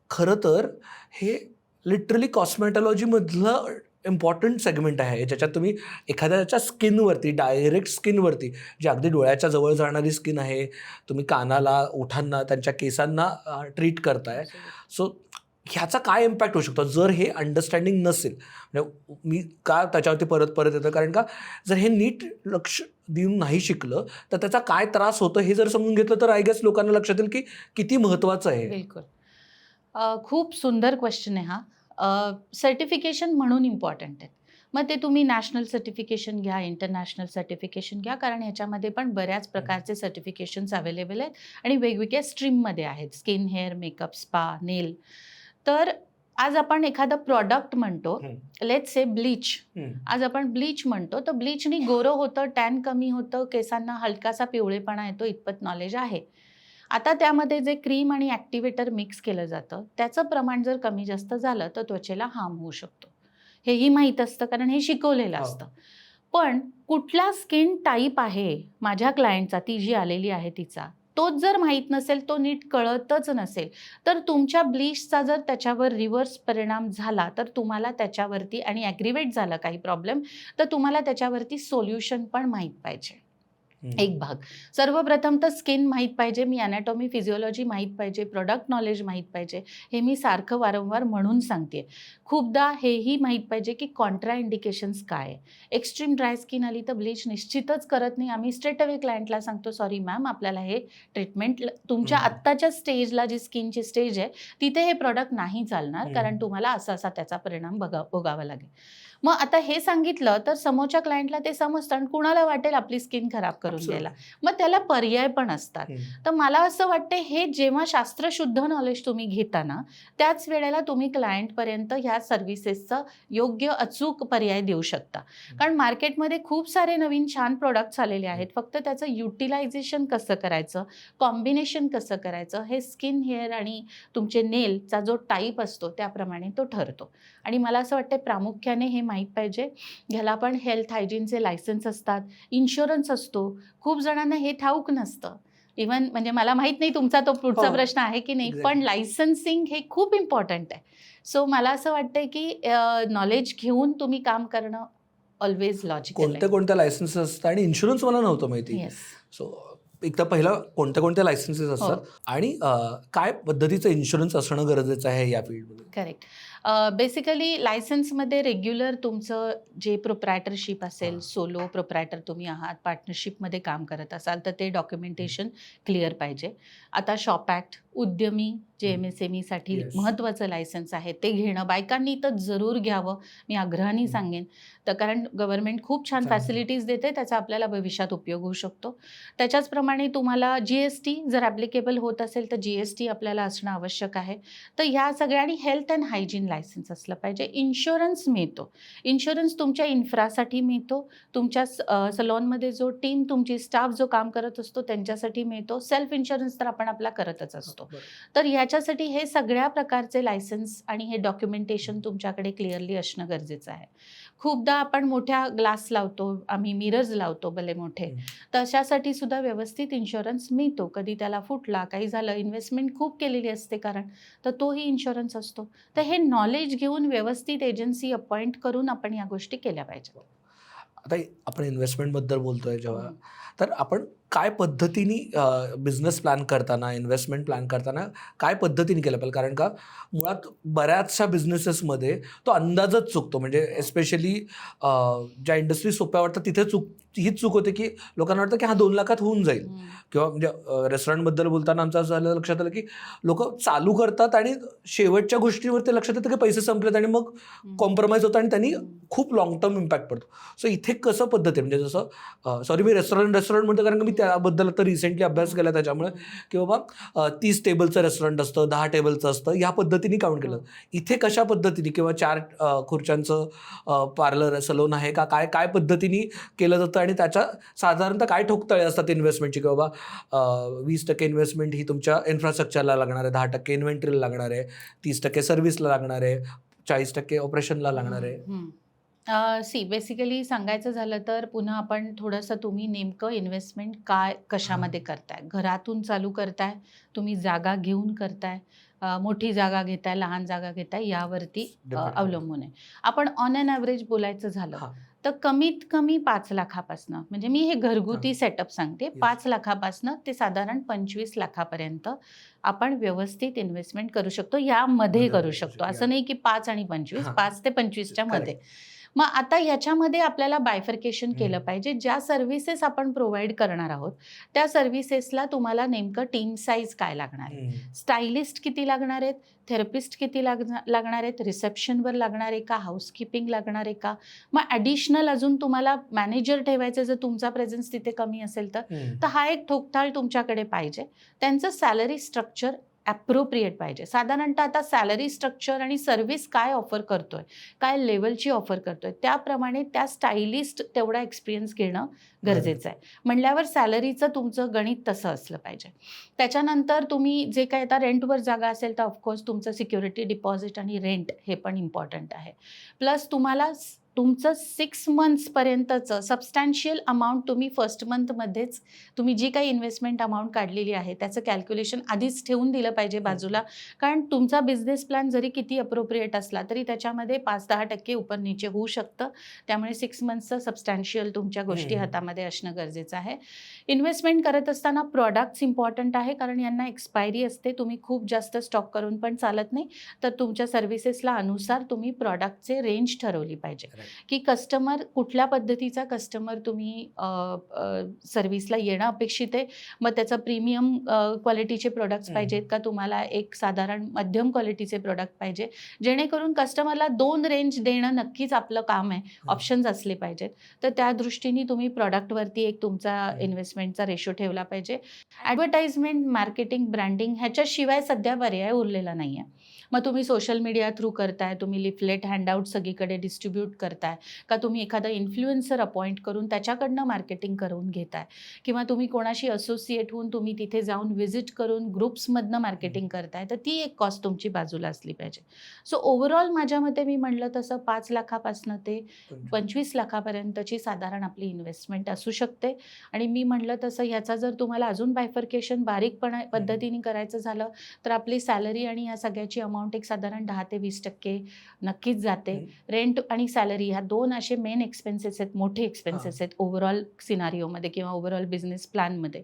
खरं तर हे लिटरली कॉस्मेटॉलॉजीमधलं इम्पॉर्टंट सेगमेंट आहे, ज्याच्यात तुम्ही एखाद्याच्या स्किनवरती, डायरेक्ट स्किनवरती, जी अगदी डोळ्याच्या जवळ जाणारी स्किन आहे, तुम्ही कानाला, ओठांना, त्यांच्या केसांना ट्रीट करताय. सो ह्याचा काय इम्पॅक्ट होऊ शकतो जर हे अंडरस्टँडिंग नसेल. म्हणजे मी का त्याच्यावरती परत परत येतं, कारण का जर हे नीट लक्ष देऊन नाही शिकलं तर त्याचा काय त्रास होतो हे जर समजून घेतलं तर आय गेस लोकांना लक्षात येईल की किती महत्त्वाचं आहे. बिलकुल. खूप सुंदर क्वेश्चन आहे हा. सर्टिफिकेशन म्हणून इम्पॉर्टंट आहेत. मग ते तुम्ही नॅशनल सर्टिफिकेशन घ्या, इंटरनॅशनल सर्टिफिकेशन घ्या, कारण ह्याच्यामध्ये पण बऱ्याच प्रकारचे सर्टिफिकेशन्स अवेलेबल आहेत आणि वेगवेगळ्या स्ट्रीममध्ये आहेत. स्किन, हेअर, मेकअप, स्पा, नेल. तर आज आपण एखादं प्रॉडक्ट म्हणतो, लेट्स से ब्लीच. आज आपण ब्लीच म्हणतो, तर ब्लीचनी गोरं होतं, टॅन कमी होतं, केसांना हलकासा पिवळेपणा येतो, इतपत नॉलेज आहे. आता त्यामध्ये जे क्रीम आणि ॲक्टिवेटर मिक्स केलं जातं, त्याचं प्रमाण जर कमी जास्त झालं तर त्वचेला हार्म होऊ शकतो. हेही माहीत असतं, कारण हे शिकवलेलं असतं. पण कुठला स्किन टाईप आहे माझ्या क्लायंटचा, ती जी आलेली आहे तिचा, तोच जर माहीत नसेल, तो नीट कळतच नसेल, तर तुमच्या ब्लीचचा जर त्याच्यावर रिव्हर्स परिणाम झाला तर तुम्हाला त्याच्यावरती, आणि ॲग्रिवेट झाला काही प्रॉब्लेम, तर तुम्हाला त्याच्यावरती सोल्युशन पण माहीत पाहिजे. एक भाग. सर्वप्रथम तर स्किन माहीत पाहिजे, मी ॲनाटॉमी फिजिओलॉजी माहीत पाहिजे, प्रॉडक्ट नॉलेज माहीत पाहिजे. हे मी सारखं वारंवार म्हणून सांगते. खूपदा हेही माहीत पाहिजे की कॉन्ट्रा इंडिकेशन्स काय आहे. एक्स्ट्रीम ड्राय स्किन आली तर ब्लीच निश्चितच करत नाही. आम्ही स्ट्रेट अवे क्लायंटला सांगतो, सॉरी मॅम, आपल्याला हे ट्रीटमेंट तुमच्या आत्ताच्या स्टेजला, जी स्किनची स्टेज आहे तिथे हे प्रॉडक्ट नाही चालणार, कारण तुम्हाला असा असा त्याचा परिणाम भोगावा लागेल. मग आता हे सांगितलं तर समोरच्या क्लायंटला ते समजतं आणि कुणाला वाटेल आपली स्किन खराब करून द्यायला. मग त्याला पर्याय पण असतात. तर मला असं वाटतं हे जेव्हा शास्त्रशुद्ध नॉलेज तुम्ही घेता ना, त्याच वेळेला तुम्ही क्लायंटपर्यंत ह्या सर्व्हिसेसचं योग्य अचूक पर्याय देऊ शकता. कारण मार्केटमध्ये खूप सारे नवीन छान प्रोडक्ट्स आलेले आहेत. फक्त त्याचं युटिलायझेशन कसं करायचं, कॉम्बिनेशन कसं करायचं, हे स्किन, हेअर आणि तुमचे नेलचा जो टाईप असतो त्याप्रमाणे तो ठरतो. आणि मला असं वाटतं प्रामुख्याने हे माहीत पाहिजे. ह्याला पण हेल्थ हायजीनचे लायसन्स असतात, इन्शुरन्स असतो. खूप जणांना हे ठाऊक नसतं. इव्हन म्हणजे मला माहीत नाही तुमचा तो पुढचा प्रश्न आहे की नाही, पण लायसन्सिंग हे खूप इम्पॉर्टंट आहे. सो मला असं वाटतंय की नॉलेज घेऊन तुम्ही काम करणं ऑलवेज लॉजिकल आहे. कोणत्या लायसन्सेस असतात आणि इन्शुरन्स मला नव्हतं माहिती. सो एक तर पहिला कोणत्या लायसन्सेस असतात आणि काय पद्धतीचं इन्शुरन्स असणं गरजेचं आहे या फील्डमध्ये. करेक्ट. बेसिकली लायसन्समध्ये रेग्युलर तुमचं जे प्रोप्रायटरशिप असेल, सोलो प्रोप्रायटर तुम्ही आहात, पार्टनरशिपमध्ये काम करत असाल तर ते डॉक्युमेंटेशन क्लिअर पाहिजे. आता शॉप ॲक्ट, उद्यमी जे MSMEसाठी महत्त्वाचं लायसन्स आहे ते घेणं बायकांनी तर जरूर घ्यावं, मी आग्रहाने सांगेन. तर कारण गव्हर्नमेंट खूप छान फॅसिलिटीज देते, त्याचा आपल्याला भविष्यात उपयोग होऊ शकतो. त्याच्याचप्रमाणे तुम्हाला GST जर ॲप्लिकेबल होत असेल तर GST आपल्याला असणं आवश्यक आहे. तर ह्या सगळ्यांनी हेल्थ अँड हायजीन लायसन्स असलं पाहिजे. इन्शुरन्स मिळतो. इन्शुरन्स तुमच्या इन्फ्रासाठी मिळतो, तुमच्या सलॉनमध्ये जो टीम, तुमची स्टाफ जो काम करत असतो त्यांच्यासाठी मिळतो. सेल्फ इन्शुरन्स तर आपण आपला करतच असतो. तर ह्याच्यासाठी हे सगळ्या प्रकारचे लायसन्स आणि हे डॉक्युमेंटेशन तुमच्याकडे क्लिअरली असणं गरजेचं आहे. खूपदा आपण मोठ्या ग्लास लावतो, आम्ही मिरर्स लावतो भले मोठे, तशासाठी सुद्धा व्यवस्थित इन्शुरन्स मिळतो. कधी त्याला फुटला, काही झालं, इन्व्हेस्टमेंट खूप केलेली असते कारण, तर तोही इन्शुरन्स असतो. तर हे नॉलेज घेऊन व्यवस्थित एजन्सी अपॉइंट करून आपण या गोष्टी केल्या पाहिजेत. आता आपण इन्व्हेस्टमेंटबद्दल बोलतोय जेव्हा, तर आपण काय पद्धतीने बिझनेस प्लॅन करताना, इन्व्हेस्टमेंट प्लॅन करताना काय पद्धतीने केलं पाहिजे? कारण का मुळात बऱ्याचशा बिझनेसेसमध्ये तो अंदाजच चुकतो. म्हणजे एस्पेशली ज्या इंडस्ट्री सोप्या वाटतात तिथे हीच चूक होते, की लोकांना वाटतं की हा 2 लाखात होऊन जाईल. किंवा म्हणजे रेस्टॉरंटबद्दल बोलताना आमचं असं झालं, लक्षात आलं की लोकं चालू करतात आणि शेवटच्या गोष्टीवर ते लक्षात येतं की पैसे संपलेत आणि मग कॉम्प्रोमाइज होतं आणि त्यांनी खूप लाँग टर्म इम्पॅक्ट पडतो. सो इथे कसं पद्धत आहे, म्हणजे जसं सॉरी मी रेस्टॉरंट म्हणतो कारण की मी त्याबद्दल आता रिसेंटली अभ्यास केला त्याच्यामुळे, की बाबा 30 टेबलचं रेस्टॉरंट असतं, 10 टेबलचं असतं, या पद्धतीने काउंट केलं. इथे कशा पद्धतीने किंवा 4 खुर्च्यांचं पार्लर सलून आहे का, काय काय पद्धतीने केलं जातं आणि त्याच्या साधारणतः काय ठोकताळे असतात इन्व्हेस्टमेंटची, की बाबा 20% इन्व्हेस्टमेंट ही तुमच्या इन्फ्रास्ट्रक्चरला लागणार आहे, 10% इन्व्हेंटरीला लागणार आहे, 30% सर्व्हिसला लागणार आहे, 40% ऑपरेशनला लागणार आहे. सी बेसिकली सांगायचं झालं तर पुन्हा आपण थोडंसं तुम्ही नेमकं इन्व्हेस्टमेंट काय कशामध्ये करताय, घरातून चालू करताय, तुम्ही जागा घेऊन करताय, मोठी जागा घेताय, लहान जागा घेताय, यावरती Depend. अवलंबून आहे. आपण ऑन अन ॲव्हरेज बोलायचं झालं हां. तर कमीत कमी 5 लाखापासनं, म्हणजे मी हे घरगुती हां. सेटअप सांगते, Yes. 5 लाखापासनं ते साधारण 25 लाखापर्यंत आपण व्यवस्थित इन्व्हेस्टमेंट करू शकतो, यामध्ये मध्ये करू करू शकतो. शकतो. असं नाही की 5 आणि 25, हां. 5 ते 25च्या Correct. मध्ये. मग आता याच्यामध्ये आपल्याला बायफर्केशन केलं पाहिजे. ज्या सर्व्हिसेस आपण प्रोव्हाइड करणार आहोत, त्या सर्व्हिसेसला तुम्हाला नेमकं टीम साईज काय लागणार आहे, स्टायलिस्ट किती लागणार आहेत, थेरपिस्ट किती लागणार आहेत, रिसेप्शनवर लागणार आहे का, हाऊसकीपिंग लागणार आहे का, मग ॲडिशनल अजून तुम्हाला मॅनेजर ठेवायचं जर तुमचा प्रेझेन्स तिथे कमी असेल तर हा एक ठोकताळ तुमच्याकडे पाहिजे. त्यांचं सॅलरी स्ट्रक्चर ॲप्रोप्रिएट पाहिजे. साधारणतः आता सॅलरी स्ट्रक्चर आणि सर्व्हिस काय ऑफर करतोय, काय लेवलची ऑफर करतोय, त्याप्रमाणे त्या स्टायलिस्ट तेवढा एक्सपिरियन्स घेणं गरजेचं आहे. म्हणल्यावर सॅलरीचं तुमचं गणित तसं असलं पाहिजे. त्याच्यानंतर तुम्ही जे काय आता रेंटवर जागा असेल तर ऑफकोर्स तुमचं सिक्युरिटी डिपॉझिट आणि रेंट हे पण इम्पॉर्टंट आहे. प्लस तुम्हाला तुमचं 6 मंथ्सपर्यंतचं सबस्टॅन्शियल अमाऊंट तुम्ही फर्स्ट मंथमध्येच तुम्ही जी काही इन्व्हेस्टमेंट अमाऊंट काढलेली आहे त्याचं कॅल्क्युलेशन आधीच ठेवून दिलं पाहिजे बाजूला. कारण तुमचा बिझनेस प्लॅन जरी किती अप्रोप्रिएट असला तरी त्याच्यामध्ये 5-10% उपर नीचे होऊ शकतं. त्यामुळे 6 मंथ्सचं सबस्टॅन्शियल तुमच्या गोष्टी हातामध्ये असणं गरजेचं आहे. इन्व्हेस्टमेंट करत असताना प्रॉडक्ट्स इम्पॉर्टंट आहे, कारण यांना एक्सपायरी असते. तुम्ही खूप जास्त स्टॉक करून पण चालत नाही. तर तुमच्या सर्व्हिसेसला अनुसार तुम्ही प्रॉडक्टचे रेंज ठरवली पाहिजे, की कस्टमर कुठल्या पद्धतीचा कस्टमर तुम्ही सर्व्हिसला येणं अपेक्षित आहे. मग त्याचं प्रीमियम क्वालिटीचे प्रोडक्ट्स पाहिजेत का, तुम्हाला एक साधारण मध्यम क्वालिटीचे प्रोडक्ट पाहिजे, जेणेकरून कस्टमरला 2 रेंज देणं नक्कीच आपलं काम आहे. ऑप्शन्स असले पाहिजेत. तर त्या दृष्टीने तुम्ही प्रॉडक्टवरती एक तुमचा इन्व्हेस्टमेंटचा रेशो ठेवला पाहिजे. ॲडव्हर्टाइजमेंट, मार्केटिंग, ब्रँडिंग ह्याच्याशिवाय सध्या पर्याय उरलेला नाही आहे. मग तुम्ही सोशल मीडिया थ्रू करताय, तुम्ही लिफलेट हँडआउट सगळीकडे डिस्ट्रीब्यूट करताय का, तुम्ही एखादा इन्फ्लुएन्सर अपॉइंट करून त्याच्याकडनं मार्केटिंग करून घेताय, किंवा तुम्ही कोणाशी असोसिएट होऊन तुम्ही तिथे जाऊन व्हिजिट करून ग्रुप्समधनं मार्केटिंग करताय, तर ती एक कॉस्ट तुमची बाजूला असली पाहिजे. सो ओव्हरऑल माझ्या मते मी म्हटलं तसं 5 लाखापासनं ते 25 लाखापर्यंतची साधारण आपली इन्व्हेस्टमेंट असू शकते. आणि मी म्हटलं तसं ह्याचा जर तुम्हाला अजून बायफर्केशन बारीकपणा पद्धतीने करायचं झालं तर आपली सॅलरी आणि या सगळ्याची अमाऊंट एक साधारण 10 ते 20% नक्कीच जाते. रेंट आणि सॅलरी ह्या 2 असे मेन एक्सपेन्सेस आहेत, मोठे एक्सपेन्सेस आहेत ओव्हरऑल सिनारिओमध्ये किंवा ओव्हरऑल बिझनेस प्लॅनमध्ये.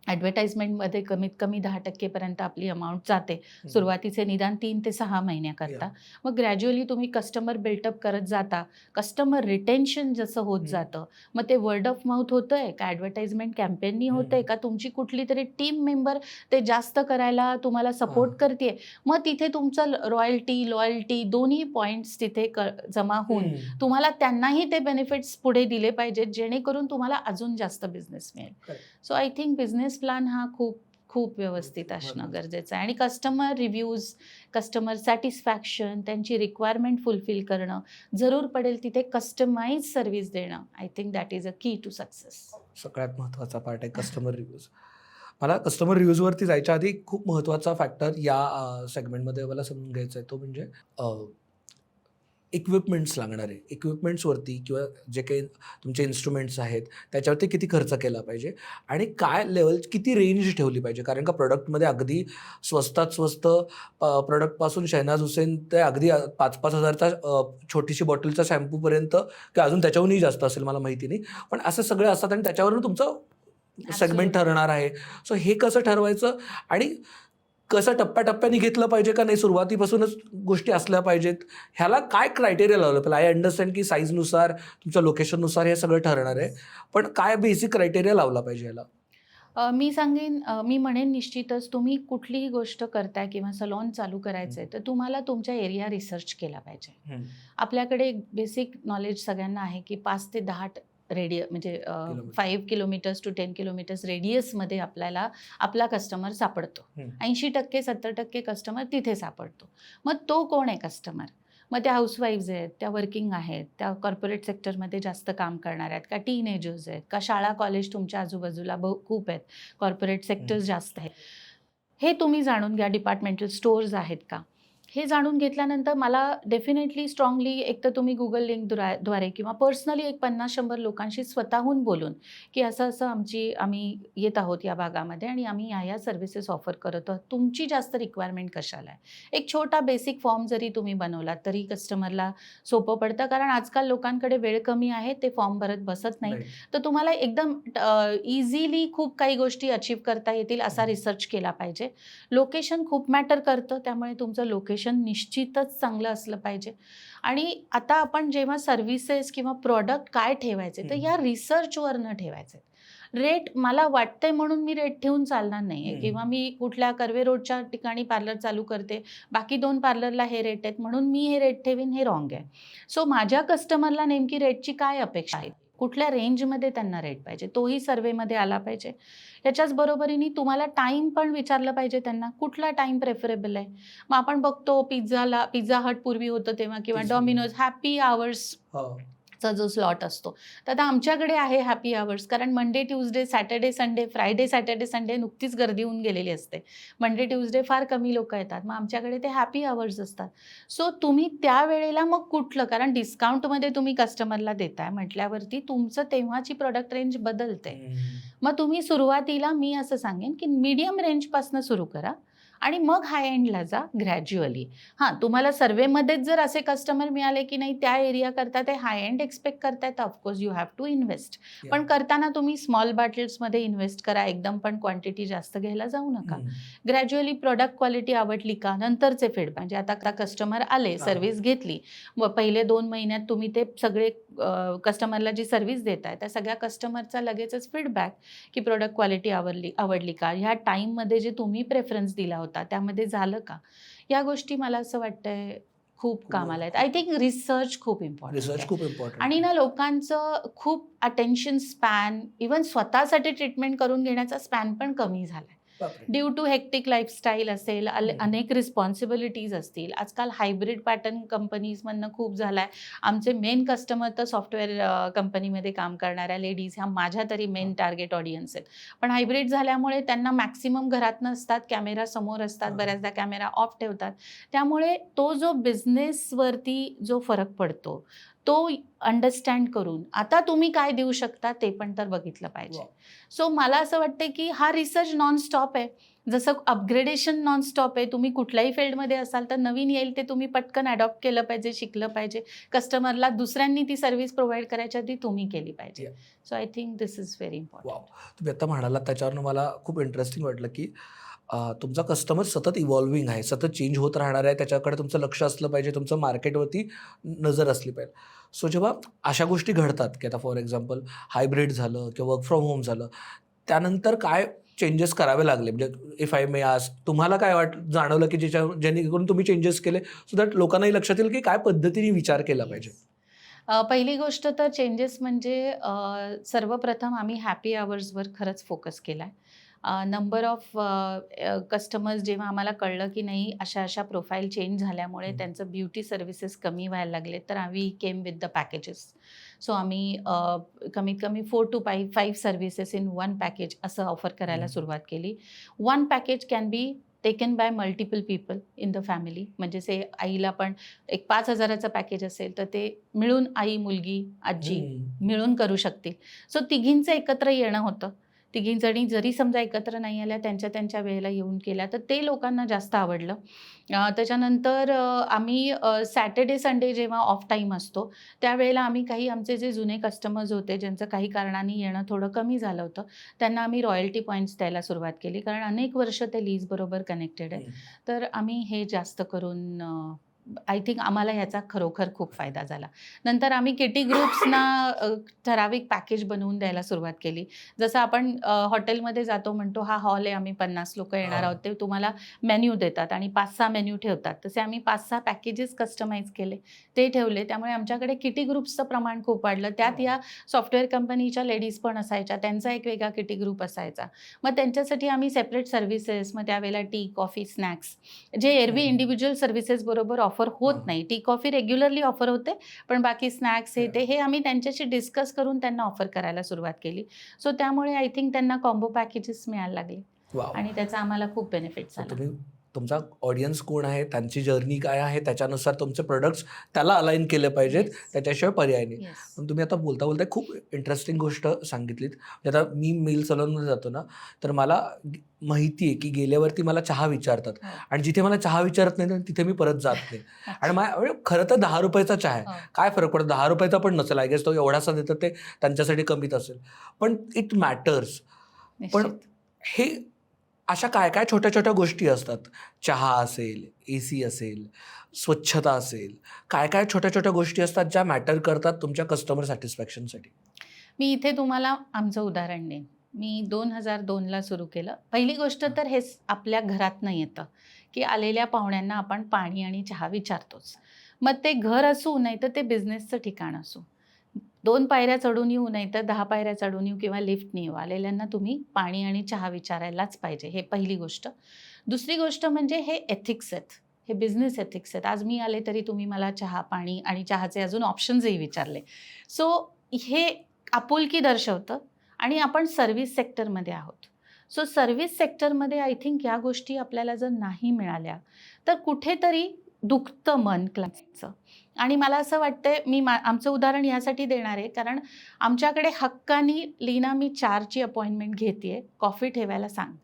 ॲडव्हर्टाइजमेंटमध्ये कमीत कमी 10% पर्यंत आपली अमाऊंट जाते सुरुवातीचे निदान 3 ते 6 महिन्याकरता. मग ग्रॅज्युअली तुम्ही कस्टमर बिल्टअप करत जाता, कस्टमर रिटेन्शन जसं होत जातं, मग ते वर्ड ऑफ माउथ होतंय का, ॲडव्हर्टाइजमेंट कॅम्पेननी होतंय का, तुमची कुठली तरी टीम मेंबर ते जास्त करायला तुम्हाला सपोर्ट करते, मग तिथे तुमचं रॉयल्टी, लॉयल्टी दोन्ही पॉईंट्स तिथे जमा होऊन तुम्हाला त्यांनाही ते बेनिफिट्स पुढे दिले पाहिजेत, जेणेकरून तुम्हाला अजून जास्त बिझनेस मिळेल. So I think business plan हा खूप व्यवस्थित असणं गरजेचं आहे. आणि कस्टमर रिव्ह्यूज, कस्टमर सॅटिस्फॅक्शन, त्यांची रिक्वायरमेंट फुलफिल करणं, जरूर पडेल तिथे कस्टमाइज सर्व्हिस देणं, I think that is a की टू सक्सेस. सगळ्यात महत्त्वाचा पार्ट आहे कस्टमर रिव्ह्यूज. मला कस्टमर रिव्ह्यूजवरती जायच्या आधी खूप महत्त्वाचा फॅक्टर या सेगमेंटमध्ये मला समजून घ्यायचा आहे, तो म्हणजे इक्विपमेंट्स लागणार आहे, इक्विपमेंट्सवरती किंवा जे काही तुमचे इन्स्ट्रुमेंट्स आहेत त्याच्यावरती किती खर्च केला पाहिजे आणि काय लेवल किती रेंज ठेवली पाहिजे. कारण का प्रोडक्टमध्ये अगदी स्वस्तात स्वस्त प्रोडक्टपासून शहनाज हुसेन ते अगदी 5-5 हजारचा छोटीशी बॉटलचा शॅम्पूपर्यंत किंवा अजून त्याच्याहूनही जास्त असेल मला माहिती नाही, पण असं सगळे असतात आणि त्याच्यावरून तुमचं सेगमेंट ठरणार आहे. सो हे कसं ठरवायचं आणि कसं टप्प्याटप्प्याने घेतलं पाहिजे का नाही, सुरुवातीपासूनच गोष्टी असल्या पाहिजेत, ह्याला काय क्रायटेरिया लावलं पाहिजे. आय अंडरस्टँड की साईजनुसार तुमच्या लोकेशननुसार हे सगळं ठरणार आहे, पण काय बेसिक क्रायटेरिया लावला पाहिजे ह्याला. मी सांगेन, मी म्हणेन निश्चितच तुम्ही कुठलीही गोष्ट करताय किंवा सलॉन चालू करायचं आहे तर तुम्हाला तुमच्या एरिया रिसर्च केला पाहिजे. आपल्याकडे एक बेसिक नॉलेज सगळ्यांना आहे की 5 ते 10 म्हणजे 5 किलोमीटर्स टू 10 किलोमीटर्स रेडियसमध्ये आपल्याला आपला कस्टमर सापडतो. 80% 70% कस्टमर तिथे सापडतो. मग तो कोण आहे कस्टमर? मग त्या हाऊसवाईफ्स आहेत, त्या वर्किंग आहेत, त्या कॉर्पोरेट सेक्टरमध्ये जास्त काम करणार आहेत का, टीनेजर्स आहेत का, शाळा कॉलेज तुमच्या आजूबाजूला खूप आहेत, कॉर्पोरेट सेक्टर्स जास्त आहेत, हे तुम्ही जाणून घ्या. डिपार्टमेंटल स्टोअर्स आहेत का, हे जाणून घेतल्यानंतर मला डेफिनेटली स्ट्रॉंगली एक तर तुम्ही गुगल लिंक द्वारे किंवा पर्सनली एक 50-100 लोकांशी स्वतःहून बोलून की असं असं आम्ही येत आहोत या भागामध्ये आणि आम्ही ह्या सर्व्हिसेस ऑफर करत आहोत, तुमची जास्त रिक्वायरमेंट कशाला आहे. एक छोटा बेसिक फॉर्म जरी तुम्ही बनवलात तरी कस्टमरला सोपं पडतं, कारण आजकाल लोकांकडे वेळ कमी आहे, ते फॉर्म भरत बसत नाही. तर तुम्हाला एकदम इझिली खूप काही गोष्टी अचीव करता येतील असा रिसर्च केला पाहिजे. लोकेशन खूप मॅटर करतं, त्यामुळे तुमचं लोकेशन निश्चितच चांगलं असलं पाहिजे. आणि आता आपण जेव्हा सर्व्हिसेस किंवा प्रॉडक्ट काय ठेवायचे तर या रिसर्चवर न ठेवायचे. रेट मला वाटतंय म्हणून मी रेट ठेवून चालणार नाही आहे, किंवा मी कुठल्या कर्वे रोडच्या ठिकाणी पार्लर चालू करते, बाकी 2 पार्लरला हे रेट आहेत म्हणून मी हे रेट ठेवीन, हे रॉंग आहे. सो माझ्या कस्टमरला नेमकी रेटची काय अपेक्षा आहे, कुठल्या रेंजमध्ये त्यांना रेट पाहिजे, तोही सर्वेमध्ये आला पाहिजे. याच्याच बरोबरीने तुम्हाला टाईम पण विचारलं पाहिजे त्यांना, कुठला टाईम प्रेफरेबल आहे. मग आपण बघतो पिझ्झा हट पूर्वी होतं तेव्हा, किंवा डॉमिनोज हॅपी आवर्स चा जो स्लॉट असतो, तर आता आमच्याकडे आहे हॅपी आवर्स, कारण Monday Tuesday Saturday Sunday, Friday Saturday Sunday नुकतीच गर्दी होऊन गेलेली असते. मंडे ट्यूजडे फार कमी लोक येतात, मग आमच्याकडे ते हॅपी आवर्स असतात. सो तुम्ही त्यावेळेला मग कुठलं, कारण डिस्काउंटमध्ये तुम्ही कस्टमरला देताय म्हटल्यावरती तुमचं तेव्हाची प्रोडक्ट रेंज बदलते. मग तुम्ही सुरुवातीला मी असं सांगेन की मीडियम रेंजपासून सुरू करा आणि मग हाय एंडला जा ग्रॅज्युअली. हां, तुम्हाला सर्वेमध्येच जर असे कस्टमर मिळाले की नाही त्या एरिया करता ते हाय एंड एक्सपेक्ट करताय, तर of course you have to invest. पण करताना तुम्ही स्मॉल बॉटल्समध्ये इन्व्हेस्ट करा, एकदम पण क्वांटिटी जास्त घ्यायला जाऊ नका. ग्रॅज्युअली प्रोडक्ट क्वालिटी आवडली का, नंतरचे फीडबॅक, म्हणजे आता कस्टमर आले, सर्व्हिस घेतली, मग पहिले 2 महिन्यात तुम्ही ते सगळे कस्टमरला जी सर्व्हिस देताय त्या सगळ्या कस्टमरचा लगेचच फीडबॅक की प्रोडक्ट क्वालिटी आवडली का, ह्या टाईममध्ये जे तुम्ही प्रेफरन्स दिला होता त्यामध्ये झालं का, या गोष्टी मला असं वाटतंय खूप कामाला आहेत. आय थिंक रिसर्च खूप इम्पॉर्टंट. आणि ना लोकांचं खूप अटेन्शन स्पॅन, इवन स्वतःसाठी ट्रीटमेंट करून घेण्याचा स्पॅन पण कमी झाला. ड्यू टू हेक्टिक लाईफस्टाईल असेल, अनेक रिस्पॉन्सिबिलिटीज असतील. आजकाल हायब्रिड पॅटर्न कंपनीजमधनं खूप झाला आहे. आमचे मेन कस्टमर तर सॉफ्टवेअर कंपनीमध्ये काम करणाऱ्या लेडीज ह्या माझ्या तरी मेन टार्गेट ऑडियन्स आहेत. पण हायब्रिड झाल्यामुळे त्यांना मॅक्सिमम घरात नसतात, कॅमेरा समोर असतात, बऱ्याचदा कॅमेरा ऑफ ठेवतात. त्यामुळे तो जो बिझनेसवरती जो फरक पडतो तो अंडरस्टँड करून आता तुम्ही काय देऊ शकता ते पण तर बघितलं पाहिजे. सो मला असं वाटतं की हा रिसर्च नॉनस्टॉप आहे, जसं अपग्रेडेशन नॉनस्टॉप आहे. तुम्ही कुठल्याही फील्डमध्ये असाल तर नवीन येईल ते तुम्ही पटकन अडॉप्ट केलं पाहिजे, शिकलं पाहिजे. कस्टमरला दुसऱ्यांनी ती सर्व्हिस प्रोव्हाइड करायच्या आधी तुम्ही केली पाहिजे. So I think this is very important. तुम्ही आता म्हणाला त्याच्यावरून मला खूप इंटरेस्टिंग वाटलं की तुमचा कस्टमर सतत इव्हॉल्विंग आहे, सतत चेंज होत राहणार आहे, त्याच्याकडे तुमचं लक्ष असलं पाहिजे, तुमचं मार्केटवरती नजर असली पाहिजे. सो जेव्हा अशा गोष्टी घडतात की आता फॉर एक्झाम्पल हायब्रिड झालं किंवा वर्क फ्रॉम होम झालं, त्यानंतर काय चेंजेस करावे लागले, म्हणजे इफ आय मे आस्क, तुम्हाला काय जाणवलं की जेणेकरून तुम्ही चेंजेस केले सो दॅट लोकांनाही लक्षात येईल की काय पद्धतीने विचार केला पाहिजे? पहिली गोष्ट तर चेंजेस म्हणजे सर्वप्रथम आम्ही हॅपी आवर्सवर खरंच फोकस केला आहे. नंबर ऑफ कस्टमर्स जेव्हा आम्हाला कळलं की नाही अशा प्रोफाईल चेंज झाल्यामुळे त्यांचं ब्युटी सर्व्हिसेस कमी व्हायला लागले, तर आम्ही came with the packages. So आम्ही कमीत कमी 4 to 5 सर्व्हिसेस इन 1 पॅकेज असं ऑफर करायला सुरुवात केली. 1 package can be taken by multiple people in the family. म्हणजे से आईला पण एक 5,000चं पॅकेज असेल तर ते मिळून आई, मुलगी, आजी मिळून करू शकतील. सो तिघींचं एकत्र येणं होतं. तिघींजणी जरी समजा एकत्र नाही आल्या, त्यांच्या त्यांच्या वेळेला येऊन केल्या, तर ते लोकांना जास्त आवडलं. त्याच्यानंतर आम्ही सॅटर्डे, संडे जेव्हा ऑफ टाईम असतो, त्यावेळेला आम्ही काही आमचे जे जुने कस्टमर्स होते, ज्यांचं काही कारणाने येणं थोडं कमी झालं होतं, त्यांना आम्ही रॉयल्टी पॉईंट्स द्यायला सुरुवात केली. कारण अनेक वर्ष ते लीजबरोबर कनेक्टेड आहेत. तर आम्ही हे जास्त करून आय थिंक आम्हाला ह्याचा खरोखर खूप फायदा झाला. नंतर आम्ही किटी ग्रुप्सना ठराविक पॅकेज बनवून द्यायला सुरुवात केली. जसं आपण हॉटेलमध्ये जातो, म्हणतो हा हॉल आहे, आम्ही 50 लोकं येणार आहोत, ते तुम्हाला मेन्यू देतात आणि 5-6 मेन्यू ठेवतात. तसे आम्ही 5-6 पॅकेजेस कस्टमाइज केले, ते ठेवले. त्यामुळे आमच्याकडे किटी ग्रुप्सचं प्रमाण खूप वाढलं. त्यात या सॉफ्टवेअर कंपनीच्या लेडीज पण असायच्या, त्यांचा एक वेगळा किटी ग्रुप असायचा. मग त्यांच्यासाठी आम्ही सेपरेट सर्व्हिसेस, मग त्यावेळेला टी, कॉफी, स्नॅक्स, जे एरवी इंडिव्हिज्युअल सर्व्हिसेस बरोबर ऑफर होत नाही. टी, कॉफी रेग्युलरली ऑफर होते, पण बाकी स्नॅक्स हे आम्ही त्यांच्याशी डिस्कस करून त्यांना ऑफर करायला सुरुवात केली. सो त्यामुळे आय थिंक त्यांना कॉम्बो पॅकेजेस मिळायला लागले आणि त्याचा आम्हाला खूप बेनिफिट झाला. तुम्ही तुमचा ऑडियन्स कोण आहे, त्यांची जर्नी काय आहे, त्याच्यानुसार तुमचे प्रोडक्ट्स त्याला अलाइन केले पाहिजेत, त्याच्याशिवाय पर्याय नाही. पण तुम्ही आता बोलता बोलता खूप इंटरेस्टिंग गोष्ट सांगितलीत. आता मी मिल सलूनमध्ये जातो ना, तर मला माहिती आहे की गेल्यावरती मला चहा विचारतात आणि जिथे मला चहा विचारत नाही ना, तिथे मी परत जात नाही. आणि खरं तर 10 रुपयाचा चहा आहे, काय फरक पडतो, 10 रुपयाचा पण नसेल, आय गेस तो एवढासा देतात ते त्यांच्यासाठी कमीच असेल, पण इट मॅटर्स. पण हे अशा काय काय छोट्या छोट्या गोष्टी असतात, चहा असेल, AC असेल, स्वच्छता असेल, काय काय छोट्या छोट्या गोष्टी असतात ज्या मॅटर करतात तुमच्या कस्टमर सॅटिस्फॅक्शनसाठी? मी इथे तुम्हाला आमचं उदाहरण देईन. मी 2002ला सुरू केलं. पहिली गोष्ट तर हेच आपल्या घरातनं येतं की आलेल्या पाहुण्यांना आपण पाणी आणि चहा विचारतोच. मग ते घर असू नाही तर ते बिझनेसचं ठिकाण असू, 2 पायऱ्या चढून येऊ नाही तर 10 पायऱ्या चढून येऊ किंवा लिफ्टने येऊ, आलेल्यांना तुम्ही पाणी आणि चहा विचारायलाच पाहिजे. हे पहिली गोष्ट. दुसरी गोष्ट म्हणजे हे एथिक्स आहेत, हे बिझनेस एथिक्स आहेत. आज मी आले तरी तुम्ही मला चहा, पाणी आणि चहाचे अजून ऑप्शन्सही विचारले. सो हे आपुलकी दर्शवतं आणि आपण सर्व्हिस सेक्टरमध्ये आहोत. सो सर्व्हिस सेक्टरमध्ये आय थिंक ह्या गोष्टी आपल्याला जर नाही मिळाल्या तर कुठेतरी दुखतं मन क्लायंटचं. आणि मला असं वाटतंय, मी आमचं उदाहरण ह्यासाठी देणार आहे कारण आमच्याकडे हक्कानी लीना मी 4ची अपॉइंटमेंट घेते, कॉफी ठेवायला सांग,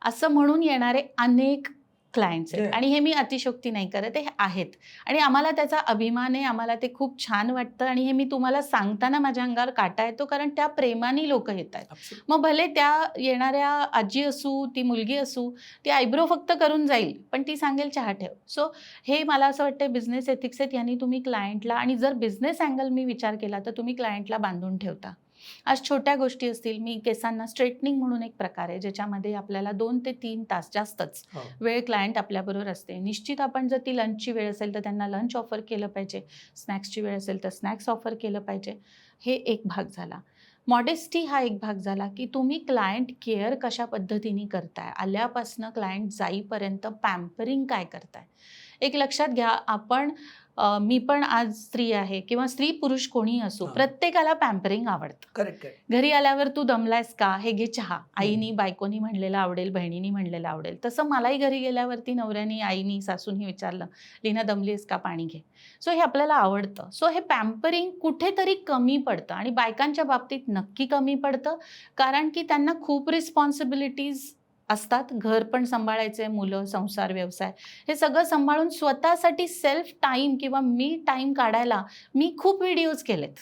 असं म्हणून येणारे अनेक क्लायंट्स आहेत. आणि हे मी अतिशयोक्ती नाही करत, हे आहेत आणि आम्हाला त्याचा अभिमान आहे, आम्हाला ते खूप छान वाटतं. आणि हे मी तुम्हाला सांगताना माझ्या अंगावर काटा येतो कारण त्या प्रेमाने लोक येत आहेत. मग भले त्या येणाऱ्या आजी असू, ती मुलगी असू, ती आयब्रो फक्त करून जाईल पण ती सांगेल चहा ठेव. सो हे मला असं वाटतं बिझनेस एथिक्स आहेत. यांनी तुम्ही क्लायंटला, आणि जर बिझनेस अँगल मी विचार केला तर तुम्ही क्लायंटला बांधून ठेवता. आज छोट्या गोष्टी असतील, मी केसांना स्ट्रेटनिंग म्हणून एक प्रकार आहे ज्याच्यामध्ये आपल्याला 2 ते 3 तास जास्तच वेळ क्लायंट आपल्याबरोबर असते. निश्चित आपण जर ती लंचची वेळ असेल तर त्यांना लंच ऑफर केलं पाहिजे, स्नॅक्सची वेळ असेल तर स्नॅक्स ऑफर केलं पाहिजे. हे एक भाग झाला. मॉडेस्टी हा एक भाग झाला की तुम्ही क्लायंट केअर कशा पद्धतीने करताय, आल्यापासनं क्लायंट जाईपर्यंत पॅम्परिंग काय करताय. एक लक्षात घ्या, आपण मी पण आज स्त्री आहे किंवा स्त्री पुरुष कोणी असो, प्रत्येकाला पॅम्परिंग आवडतं. करेक्ट. घरी आल्यावर तू दमलायस का, हे घे चहा, आईनी बायकोनी म्हणलेलं आवडेल, बहिणीनी म्हणलेलं आवडेल. तसं मलाही घरी गेल्यावरती नवऱ्यानी, आईनी, सासूनी विचारलं, लीना दमलीस का, पाणी घे. सो हे आपल्याला आवडतं. सो हे पॅम्परिंग कुठेतरी कमी पडतं आणि बायकांच्या बाबतीत नक्की कमी पडतं कारण की त्यांना खूप रिस्पॉन्सिबिलिटीज असतात. घर पण सांभाळायचे, मुलं, संसार, व्यवसाय, हे सगळं सांभाळून स्वतःसाठी सेल्फ टाईम किंवा मी टाईम काढायला मी खूप व्हिडिओज केलेत.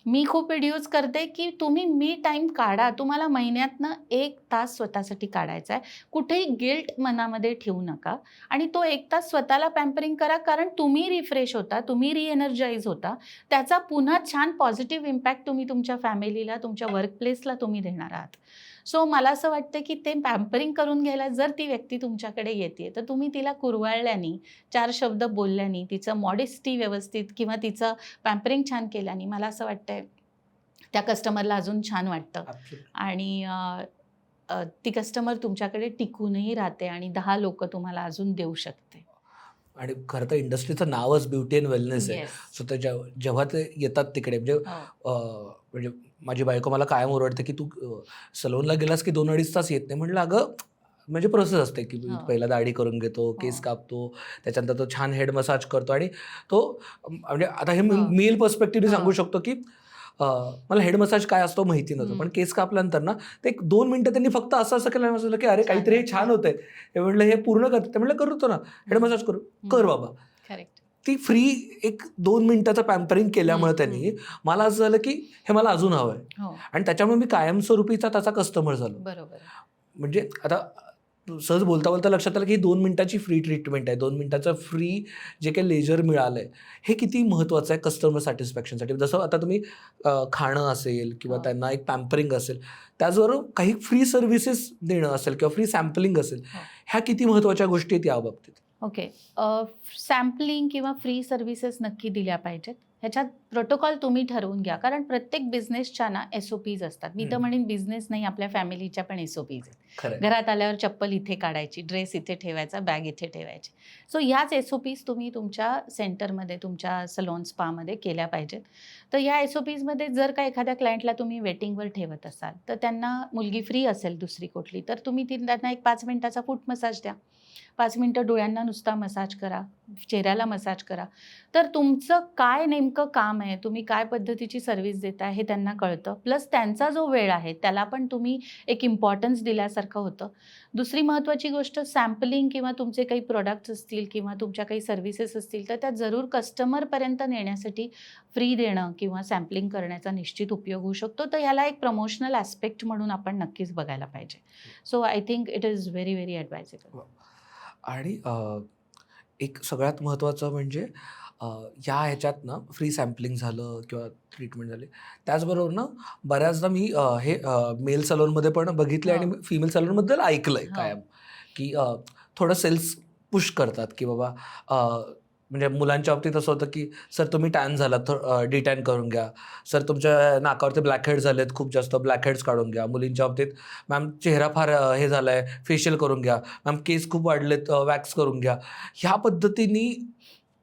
मी खूप व्हिडिओज करते की तुम्ही मी टाईम काढा. तुम्हाला महिन्यातनं 1 तास स्वतःसाठी काढायचा आहे. कुठेही गिल्ट मनामध्ये ठेवू नका आणि तो 1 तास स्वतःला पॅम्परिंग करा कारण तुम्ही रिफ्रेश होता, तुम्ही रिएनर्जाइज होता. त्याचा पुन्हा छान पॉझिटिव्ह इम्पॅक्ट तुम्ही तुमच्या फॅमिलीला, तुमच्या वर्कप्लेसला तुम्ही देणार आहात. सो मला असं वाटतं की ते पॅम्परिंग करून घ्यायला जर ती व्यक्ती तुमच्याकडे येते तर तुम्ही तिला कुरवाळल्यानी, 4 शब्द बोलल्यानी, तिचं मॉडेस्टी व्यवस्थित किंवा तिचं पॅम्परिंग छान केल्यानी मला असं वाटतंय त्या कस्टमरला अजून छान वाटतं आणि ती कस्टमर तुमच्याकडे टिकूनही राहते आणि 10 लोक तुम्हाला अजून देऊ शकते. आणि खरं तर इंडस्ट्रीचं नावच ब्युटी अँड वेलनेस आहे. सो ते जेव्हा ते येतात तिकडे म्हणजे माझी बायको मला कायम ओरडते की तू सलूनला गेलास की 2-2.5 तास येत नाही. म्हटलं अगं म्हणजे प्रोसेस असते की मी हो. पहिला दाढी करून घेतो, केस हो. कापतो, त्याच्यानंतर तो छान हेड मसाज करतो आणि तो म्हणजे आता हे हो. मेल पर्स्पेक्टिव्हली हो. सांगू शकतो की मला हेड मसाज काय असतो माहिती नव्हतं, पण केस कापल्यानंतर ना ते एक 2 मिनिटं त्यांनी फक्त असं केलं म्हटलं की अरे छान काहीतरी हे वाटतं. छान होतंय. हे म्हटलं हे पूर्ण कर. ते म्हटलं करतो ना, हेड मसाज करू. कर बाबा. करेक्ट. ती फ्री एक 2 मिनिटाचं पॅम्परिंग केल्यामुळे त्यांनी मला असं झालं की हे मला अजून हवंय हो. आणि त्याच्यामुळे मी कायमस्वरूपीचा त्याचा कस्टमर झालो. बरोबर आहे. म्हणजे आता सहज बोलता बोलता लक्षात आलं की 2 मिनिटाची फ्री ट्रीटमेंट आहे. 2 मिनिटाचं फ्री जे काही लेजर मिळालंय, हे किती महत्त्वाचं आहे कस्टमर सॅटिस्फॅक्शनसाठी. जसं आता तुम्ही खाणं असेल किंवा हो. त्यांना एक पॅम्परिंग असेल, त्याचबरोबर काही फ्री सर्व्हिसेस देणं असेल किंवा फ्री सॅम्पलिंग असेल, हो. ह्या किती महत्त्वाच्या गोष्टी आहेत या बाबतीत. ओके. सॅम्पलिंग किंवा फ्री सर्व्हिसेस नक्की दिल्या पाहिजेत. ह्याच्यात प्रोटोकॉल तुम्ही ठरवून घ्या. कारण प्रत्येक बिझनेसच्या ना SOPs असतात. मी तर म्हणेन बिझनेस नाही, आपल्या फॅमिलीच्या पण SOPs आहेत. खरं आहे. घरात आल्यावर चप्पल इथे काढायची, ड्रेस इथे ठेवायचा, बॅग इथे ठेवायची. सो ह्याच SOPs तुम्ही तुमच्या सेंटरमध्ये, तुमच्या सलॉन स्पामध्ये केल्या पाहिजेत. तर या SOPsमध्ये जर का एखाद्या क्लायंटला तुम्ही वेटिंगवर ठेवत असाल, तर त्यांना मुलगी फ्री असेल दुसरी कुठली, तर तुम्ही त्यांना एक 5 मिनिटाचा फूट मसाज द्या. 5 मिनिटं डोळ्यांना नुसता मसाज करा, चेहऱ्याला मसाज करा. तर तुमचं काय नेमकं काम आहे, तुम्ही काय पद्धतीची सर्व्हिस देताय हे त्यांना कळतं. प्लस त्यांचा जो वेळ आहे त्याला पण तुम्ही एक इम्पॉर्टन्स दिल्यासारखं होतं. दुसरी महत्त्वाची गोष्ट सॅम्पलिंग किंवा तुमचे काही प्रॉडक्ट्स असतील किंवा तुमच्या काही सर्व्हिसेस असतील तर त्या जरूर कस्टमरपर्यंत नेण्यासाठी फ्री देणं किंवा सॅम्पलिंग करण्याचा निश्चित उपयोग होऊ शकतो. तर ह्याला एक प्रमोशनल ॲस्पेक्ट म्हणून आपण नक्कीच बघायला पाहिजे. So I think it is very, very advisable. आणि एक सगळ्यात महत्त्वाचं म्हणजे या ह्याच्यात ना फ्री सॅम्पलिंग झालं किंवा ट्रीटमेंट झाली. त्याचबरोबर ना बऱ्याचदा मी हे मेल सलूनमध्ये पण बघितले हो. आणि फिमेल सलूनबद्दल ऐकलंय हो. कायम, की थोडं सेल्स पुश करतात, की बाबा म्हणजे मुलांच्या बाबतीत असं होतं, की सर तुम्ही टॅन झालात डिटॅन करून घ्या. सर तुमच्या नाकावरती ब्लॅक हेड्स झालेत खूप जास्त, ब्लॅक हेड्स काढून घ्या. मुलींच्या बाबतीत मॅम चेहरा फार हे झालाय, फेशियल करून घ्या. मॅम केस खूप वाढलेत, वॅक्स करून घ्या. ह्या पद्धतीने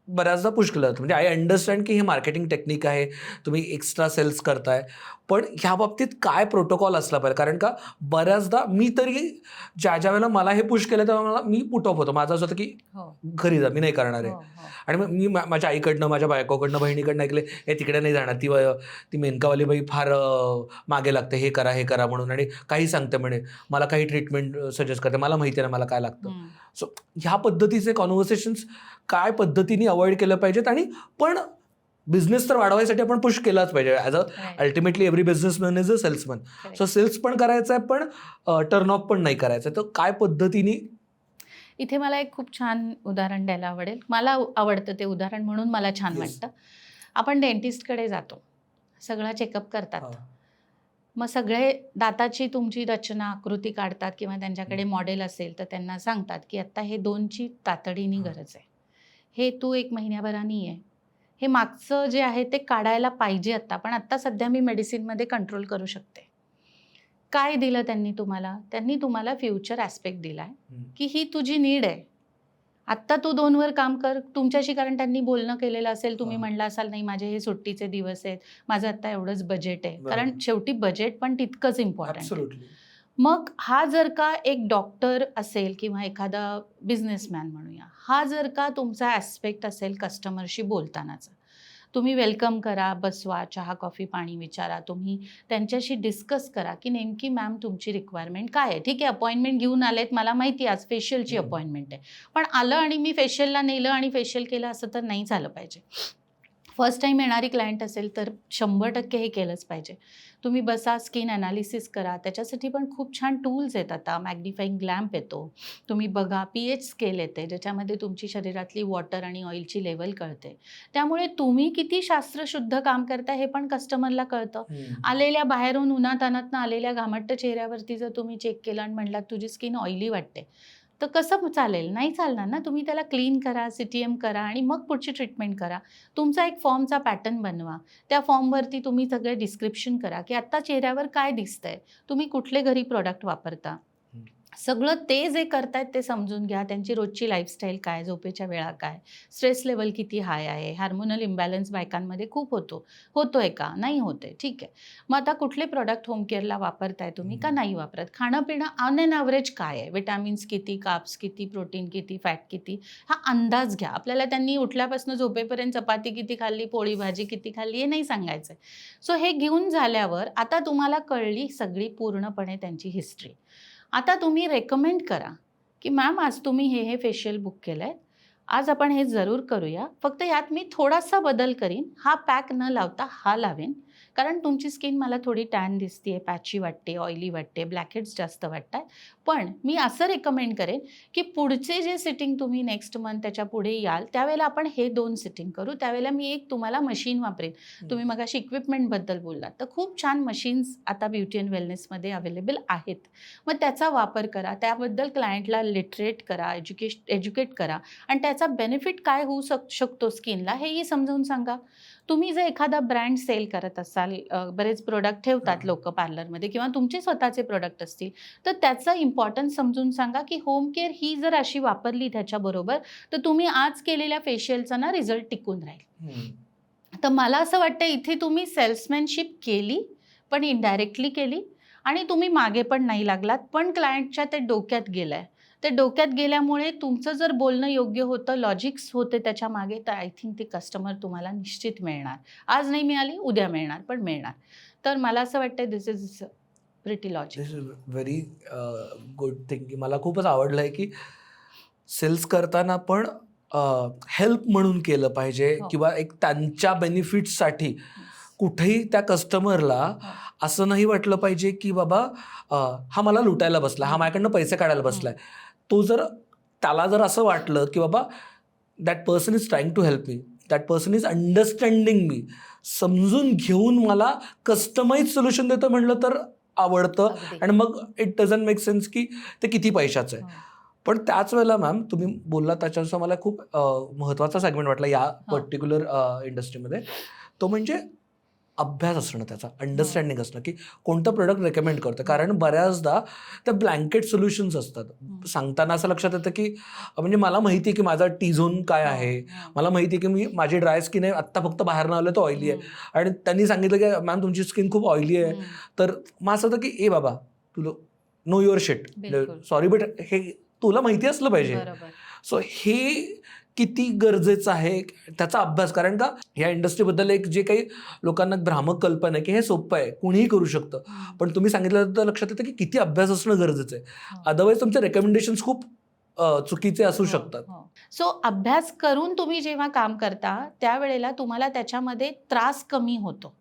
बऱ्याचदा पुश केलं जातं. म्हणजे आय अंडरस्टँड की हे मार्केटिंग टेक्निक आहे, तुम्ही एक्स्ट्रा सेल्स करताय. पण ह्या बाबतीत काय प्रोटोकॉल असला पाहिजे? कारण का बऱ्याचदा मी तरी ज्या वेळेला मला हे पुश केलं तेव्हा मी पुट ऑफ होतो. माझं असं होतं की हो. घरी जा, मी नाही करणार आहे. हो. हो. आणि मग मी माझ्या आईकडनं, माझ्या बायकोकडनं, बहिणीकडनं ऐकले, "हे तिकडे नाही जाणार. ती मेनकावाली बाई फार मागे लागते. हे करा, हे करा" म्हणून आणि काही सांगते म्हणे. मला काही ट्रीटमेंट सजेस्ट करते. मला माहिती आहे ना मला काय लागतं. सो ह्या पद्धतीचे कॉन्व्हर्सेशन्स काय पद्धतीने अवॉइड केलं पाहिजेत आणि पण बिझनेस तर वाढवायसाठी आपण पुश केलाच पाहिजे. As a ultimately every businessman is a salesman. So cells पण करायचं आहे, पण टर्न ऑफ पण नाही करायचं आहे. तर काय पद्धतीने इथे मला एक खूप छान उदाहरण द्यायला आवडेल. मला आवडतं ते उदाहरण म्हणून मला छान Yes. वाटतं. आपण डेंटिस्टकडे जातो. सगळा चेकअप करतात. हां. मग सगळे दाताची तुमची रचना, आकृती काढतात किंवा त्यांच्याकडे मॉडेल असेल तर त्यांना सांगतात, की आत्ता हे 2ची तातडीने हां. गरज आहे. हे तू 1 महिन्याभराने ये. हे मागचं जे आहे ते काढायला पाहिजे आत्ता, पण आत्ता सध्या मी मेडिसिनमध्ये कंट्रोल करू शकते. काय दिलं त्यांनी तुम्हाला? त्यांनी तुम्हाला फ्युचर ॲस्पेक्ट दिलाय, की ही तुझी नीड आहे. आत्ता तू 2 वर काम कर. तुमच्याशी कारण त्यांनी बोलणं केलेलं असेल, तुम्ही हां. म्हणला असाल, "नाही, माझे हे सुट्टीचे दिवस आहेत. माझं आत्ता एवढंच बजेट आहे." कारण बरोबर. शेवटी बजेट पण तितकंच इम्पॉर्टंट आहे. ॲब्सोल्युटली. मग हा जर का एक डॉक्टर असेल किंवा एखादा बिझनेसमॅन म्हणूया, हा जर का तुमचा ॲस्पेक्ट असेल कस्टमरशी बोलतानाचा, तुम्ही वेलकम करा, बसवा, चहा, कॉफी, पाणी विचारा. तुम्ही त्यांच्याशी डिस्कस करा, की नेमकी मॅम तुमची रिक्वायरमेंट काय आहे? ठीक आहे, अपॉइंटमेंट घेऊन आलेत, मला माहिती आहे आज फेशियलची अपॉइंटमेंट आहे. पण आलं आणि मी फेशियलला नेलं आणि फेशियल केलं असं तर नाही झालं पाहिजे. फर्स्ट टाईम येणारी क्लायंट असेल तर 100% हे केलंच पाहिजे. तुम्ही बसा, स्किन ॲनालिसिस करा. त्याच्यासाठी पण खूप छान टूल्स आहेत आता. मॅग्निफाईंग ग्लॅम्प येतो. तुम्ही बघा, pH स्केल येते, ज्याच्यामध्ये तुमची शरीरातली वॉटर आणि ऑइलची लेव्हल कळते. त्यामुळे तुम्ही किती शास्त्रशुद्ध काम करता हे पण कस्टमरला कळतं. आलेल्या बाहेरून उन्हातान्हातनं आलेल्या घामटत्या चेहऱ्यावरती जर तुम्ही चेक केलं आणि म्हटलात तुझी स्किन ऑइली वाटते, तर कसं चालेल? नाही चालणार ना. तुम्ही त्याला क्लीन करा, CTM करा आणि मग पुढची ट्रीटमेंट करा. तुमचा एक फॉर्मचा पॅटर्न बनवा. त्या फॉर्मवरती तुम्ही सगळे डिस्क्रिप्शन करा, की आत्ता चेहऱ्यावर काय दिसतंय? तुम्ही कुठले घरी प्रॉडक्ट वापरता? सगळं ते जे करतायत ते समजून घ्या. त्यांची रोजची लाईफस्टाईल काय, झोपेच्या वेळा काय, स्ट्रेस लेव्हल किती हाय आहे, हार्मोनल इम्बॅलन्स बायकांमध्ये खूप होतो. होतोय का? नाही होतंय. ठीक आहे. मग आता कुठले प्रॉडक्ट होम केअरला वापरताय तुम्ही का नाही वापरत? खाणं-पिणं ऑन एन एव्हरेज काय आहे? विटॅमिन्स किती, कार्ब्स किती, प्रोटीन किती, फॅट किती, हा अंदाज घ्या. आपल्याला त्यांनी उठल्यापासून झोपेपर्यंत चपाती किती खाल्ली, पोळी भाजी किती खाल्ली हे नाही सांगायचंय. सो हे घेऊन झाल्यावर आता तुम्हाला कळली सगळी पूर्णपणे त्यांची हिस्ट्री. आता तुम्ही रेकमेंड करा, की मॅम आज तुम्ही हे फेशियल बुक केलंय. आज आपण हे जरूर करूया. फक्त यात मी थोडासा बदल करीन. हा पॅक न लावता हा लावेन. कारण तुमची स्किन मला थोडी टॅन दिसतीये, पॅची वाटते, ऑइली वाटते, ब्लॅकहेड्स जास्त वाटतायत. पण मी असं रेकमेंड करेन, की पुढचे जे सिटिंग तुम्ही नेक्स्ट मंथ त्याच्या पुढे याल, त्यावेळेला आपण हे 2 सिटिंग करू. त्यावेळेला मी एक तुम्हाला मशीन वापरेन. तुम्ही मगाशी इक्विपमेंटबद्दल बोललात, तर खूप छान मशीन्स आता ब्युटी अँड वेलनेसमध्ये अवेलेबल आहेत. मग त्याचा वापर करा. त्याबद्दल क्लायंटला लिटरेट करा, एज्युकेट करा आणि त्याचा बेनिफिट काय होऊ शकतो स्किनला हेही समजावून सांगा. तुम्ही जर एखादा ब्रँड सेल करत असाल, बरेच प्रोडक्ट ठेवतात लोकं पार्लरमध्ये किंवा तुमचे स्वतःचे प्रोडक्ट असतील, तर त्याचा इम्पॉर्टन्स समजून सांगा, की होम केअर ही जर अशी वापरली त्याच्याबरोबर, तर तुम्ही आज केलेल्या फेशियलचा ना रिझल्ट टिकून राहील. तर मला असं वाटतं इथे तुम्ही सेल्समॅनशिप केली, पण इनडायरेक्टली केली आणि तुम्ही मागे पण नाही लागलात, पण क्लायंटच्या ते डोक्यात गेलंय. ते डोक्यात गेल्यामुळे तुमचं जर बोलणं योग्य होतं, लॉजिक्स होते त्याच्या मागे, तर आय थिंक ते कस्टमर तुम्हाला निश्चित मिळणार. आज नाही मिळाली, उद्या मिळणार, पण मिळणार. तर मला असं वाटतं this is pretty logic. This is very good thing. की मला खूपच आवडलं आहे की सेल्स करताना पण हेल्प म्हणून केलं पाहिजे हो. किंवा एक त्यांच्या बेनिफिट्ससाठी कुठेही त्या कस्टमरला हो. असं नाही वाटलं पाहिजे की बाबा हा मला लुटायला बसला, हा माझ्याकडनं पैसे काढायला बसलाय. तो जर त्याला जर असं वाटलं की बाबा that person is trying to help me, that person is understanding me, समजून घेऊन मला कस्टमाइज सोल्युशन देतं म्हणलं तर आवडतं. अगदी. आणि मग इट डझंट मेक सेन्स की ते किती पैशाचं आहे. हो. पण त्याच वेळेला मॅम तुम्ही बोलला त्याच्यानुसार मला खूप महत्त्वाचा सेगमेंट वाटला या पर्टिक्युलर इंडस्ट्रीमध्ये. तो म्हणजे अभ्यास असणं, त्याचा अंडरस्टँडिंग असणं की कोणतं प्रोडक्ट रेकमेंड करतं. कारण बऱ्याचदा त्या ब्लँकेट सोल्युशन्स असतात. सांगताना असं लक्षात येतं की म्हणजे मला माहिती आहे की माझा टी झोन काय आहे, मला माहिती आहे की माझी ड्राय स्किन आहे, आत्ता फक्त बाहेरनं आलं तर ऑइली आहे. आणि त्यांनी सांगितलं की मॅम तुमची स्किन खूप ऑइली आहे. तर मग असं होतं की ए बाबा तुला नो युअर शिट, बिलकुल. सॉरी बट हे तुला माहिती असलं पाहिजे. बरोबर. सो हे किती गरजेचं आहे त्याचा अभ्यास. कारण का या इंडस्ट्रीबद्दल एक जे काही लोकांना भ्रामक कल्पना आहे की हे सोपं आहे, कुणीही करू शकतं. पण तुम्ही सांगितलं तर लक्षात येतं की किती अभ्यास असणं गरजेचं आहे. अदरवाईज तुमचे रेकमेंडेशन्स खूप चुकीचे असू शकतात. सो अभ्यास करून तुम्ही जेव्हा काम करता त्यावेळेला तुम्हाला त्याच्यामध्ये त्रास कमी होतो.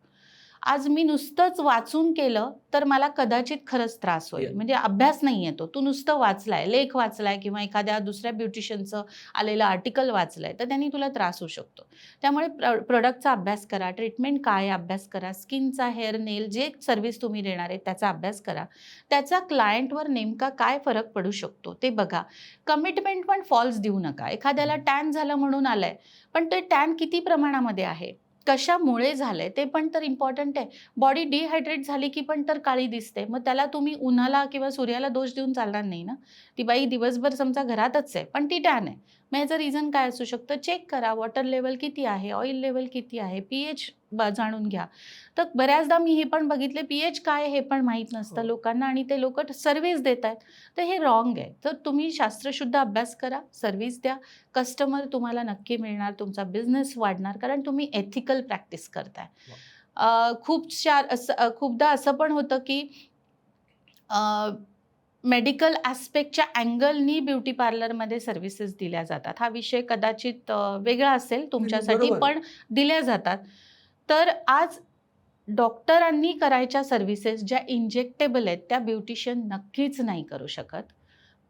आज मी नुसतंच वाचून केलं तर मला कदाचित खरंच त्रास होईल. Yeah. म्हणजे अभ्यास नाही येतो. तू नुसतं वाचलाय, लेख वाचलाय किंवा एखाद्या दुसऱ्या ब्युटिशियनचं आलेलं आर्टिकल वाचलंय तर त्यांनी तुला त्रास होऊ शकतो. त्यामुळे प्रोडक्टचा अभ्यास करा, ट्रीटमेंट काय अभ्यास करा, स्किनचा, हेअर नेल जे सर्व्हिस तुम्ही देणार आहे त्याचा अभ्यास करा. त्याचा क्लायंटवर नेमका काय फरक पडू शकतो ते बघा. कमिटमेंट पण फॉल्स देऊ नका. एखाद्याला टॅन झालं म्हणून आलंय, पण ते टॅन किती प्रमाणामध्ये आहे, कशामुळे झालंय ते पण तर इम्पॉर्टंट आहे. बॉडी डिहायड्रेट झाली की पण तर काळी दिसते. मग त्याला तुम्ही उन्हाला किंवा सूर्याला दोष देऊन चालणार नाही ना. ती बाई दिवसभर समजा घरातच आहे पण ती टॅन आहे. मग याचं रिझन काय असू शकतं चेक करा. वॉटर लेवल किती आहे, ऑइल लेवल किती आहे, पीएच जाणून घ्या. तर बऱ्याचदा मी हे पण बघितले पीएच काय हे पण माहीत नसतं लोकांना आणि ते लोक सर्व्हिस देत आहेत. तर हे रॉंग आहे. तर तुम्ही शास्त्रशुद्ध अभ्यास करा, सर्व्हिस द्या. कस्टमर तुम्हाला नक्की मिळणार, तुमचा बिझनेस वाढणार कारण तुम्ही एथिकल प्रॅक्टिस करताय. खूपदा असं पण होतं की मेडिकल ॲस्पेक्टच्या अँगलनी ब्युटी पार्लरमध्ये सर्व्हिसेस दिल्या जातात. हा विषय कदाचित वेगळा असेल तुमच्यासाठी बरोबर. पण दिल्या जातात. तर आज डॉक्टरांनी करायच्या सर्व्हिसेस ज्या इंजेक्टेबल आहेत त्या ब्युटिशियन नक्कीच नाही करू शकत.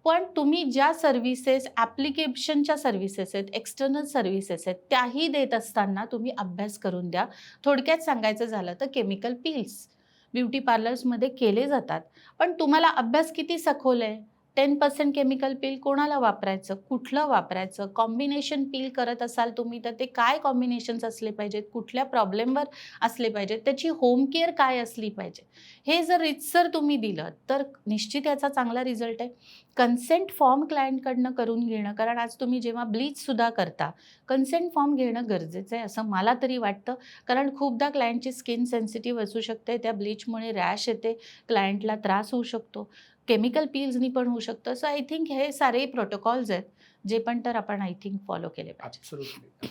पण तुम्ही ज्या सर्व्हिसेस ॲप्लिकेशनच्या सर्व्हिसेस आहेत, एक्सटर्नल सर्व्हिसेस आहेत त्याही देत असताना तुम्ही अभ्यास करून द्या. थोडक्यात सांगायचं झालं तर केमिकल पील्स ब्युटी पार्लर्समध्ये केले जातात. पण तुम्हाला अभ्यास किती सखोल आहे, 10% केमिकल पील कोणाला वापरायचं, कुठलं वापरायचं, कॉम्बिनेशन पील करत असाल तुम्ही तर ते काय कॉम्बिनेशन्स असले पाहिजेत, कुठल्या प्रॉब्लेमवर असले पाहिजेत, त्याची होम केअर काय असली पाहिजे, हे जर रितसर तुम्ही दिलं तर निश्चित याचा चांगला रिझल्ट आहे. कन्सेंट फॉर्म क्लायंटकडनं करून घेणं, कारण आज तुम्ही जेव्हा ब्लीचसुद्धा करता कन्सेंट फॉर्म घेणं गरजेचं आहे असं मला तरी वाटतं. कारण खूपदा क्लायंटची स्किन सेन्सिटिव्ह असू शकते, त्या ब्लीचमुळे रॅश येते, क्लायंटला त्रास होऊ शकतो, केमिकल पील्सनी पण होऊ शकतं. सो आय थिंक हे सारे प्रोटोकॉल्स आहेत जे पण तर आपण आय थिंक फॉलो केले पाहिजे. ॲब्सोल्युटली.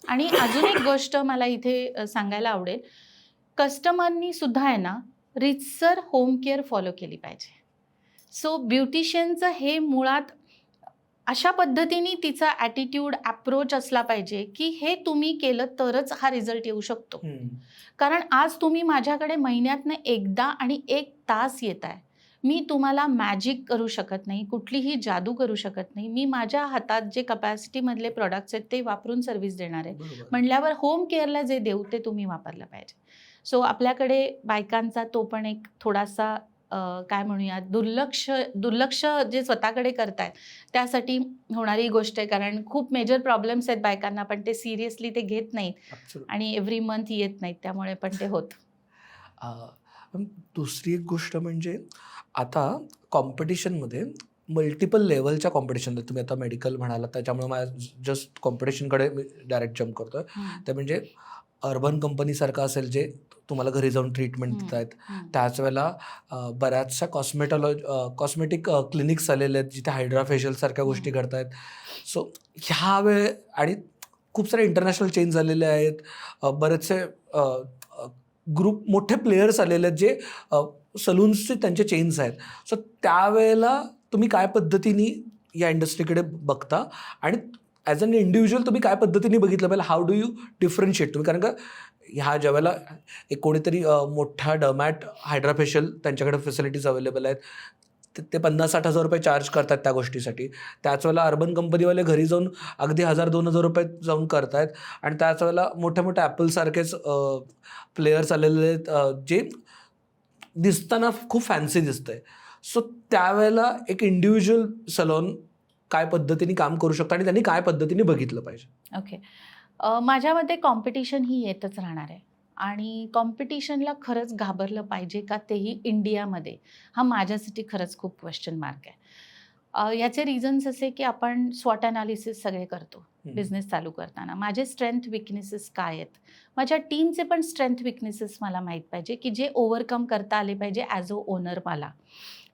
आणि अजून एक गोष्ट मला इथे सांगायला आवडेल, कस्टमरनी सुद्धा आहे ना रितसर होम केअर फॉलो केली पाहिजे. सो ब्युटिशियनचं हे मुळात अशा पद्धतीने तिचा ॲटिट्यूड अप्रोच असला पाहिजे की हे तुम्ही केलं तरच हा रिझल्ट येऊ शकतो. कारण आज तुम्ही माझ्याकडे महिन्यातनं एकदा आणि 1 तास येत आहे, मी तुम्हाला मॅजिक करू शकत नाही, कुठलीही जादू करू शकत नाही. मी माझ्या हातात जे कपॅसिटीमधले प्रॉडक्ट्स आहेत ते वापरून सर्व्हिस देणार आहे. म्हटल्यावर होम केअरला जे देऊ ते तुम्ही वापरलं पाहिजे. सो आपल्याकडे बायकांचा तो पण एक थोडासा काय म्हणूया दुर्लक्ष जे स्वतःकडे करतायत त्यासाठी होणारी गोष्ट आहे. कारण खूप मेजर प्रॉब्लेम्स आहेत बायकांना, पण ते सिरियसली ते घेत नाहीत आणि एव्हरी मंथ येत नाहीत, त्यामुळे पण ते होतं. दुसरी एक गोष्ट म्हणजे आता कॉम्पिटिशनमध्ये मल्टिपल लेवलच्या कॉम्पिटिशन आहेत. तुम्ही आता मेडिकल म्हणाला त्याच्यामुळे माझ्या जस्ट कॉम्पिटिशनकडे मी डायरेक्ट जम्प करतोय. ते म्हणजे अर्बन कंपनीसारखं असेल जे तुम्हाला घरी जाऊन ट्रीटमेंट देत आहेत, त्याच वेळेला बऱ्याचशा कॉस्मेटिक क्लिनिक्स आलेले आहेत जिथे हायड्रा फेशियलसारख्या गोष्टी करत आहेत. सो ह्या वेळ आणि खूप सारे इंटरनॅशनल चेंज झालेले आहेत, बरेचसे ग्रुप मोठे प्लेयर्स आलेले आहेत जे सलून्सचे त्यांचे चेन्स आहेत. सो त्यावेळेला तुम्ही काय पद्धतीने या इंडस्ट्रीकडे बघता आणि ॲज अन इंडिव्हिज्युअल तुम्ही काय पद्धतीने बघितलं पाहिजे, हाऊ डू यू डिफरन्शिएट तुम्ही? कारण का ह्या ज्यावेळेला एक कोणीतरी मोठा डर्मॅट हायड्रा फेशियल त्यांच्याकडे फॅसिलिटीज अवेलेबल आहेत, ते 50-60 हजार रुपये चार्ज करतात त्या गोष्टीसाठी. त्याच वेळेला अर्बन कंपनीवाले घरी जाऊन अगदी 1000-2000 रुपये जाऊन करतायत आणि त्याच वेळेला मोठ्या मोठ्या ॲपलसारखेच प्लेयर्स आलेले आहेत जे दिसताना खूप फॅन्सी दिसतंय. सो त्यावेळेला एक इंडिव्हिज्युअल सलॉन काय पद्धतीने काम करू शकतं आणि त्यांनी काय पद्धतीने बघितलं पाहिजे? ओके, माझ्या मते कॉम्पिटिशन ही येतच राहणार आहे आणि कॉम्पिटिशनला खरंच घाबरलं पाहिजे का, तेही इंडियामध्ये, हा माझ्यासाठी खरंच खूप क्वेश्चन मार्क आहे. याचे रिझन्स असे की आपण स्वॉट ॲनालिसिस सगळे करतो बिझनेस चालू करताना. माझे स्ट्रेंथ विकनेसेस काय आहेत, माझ्या टीमचे पण स्ट्रेंथ विकनेसेस मला माहीत पाहिजे की जे ओव्हरकम करता आले पाहिजे ॲज अ ओनर मला.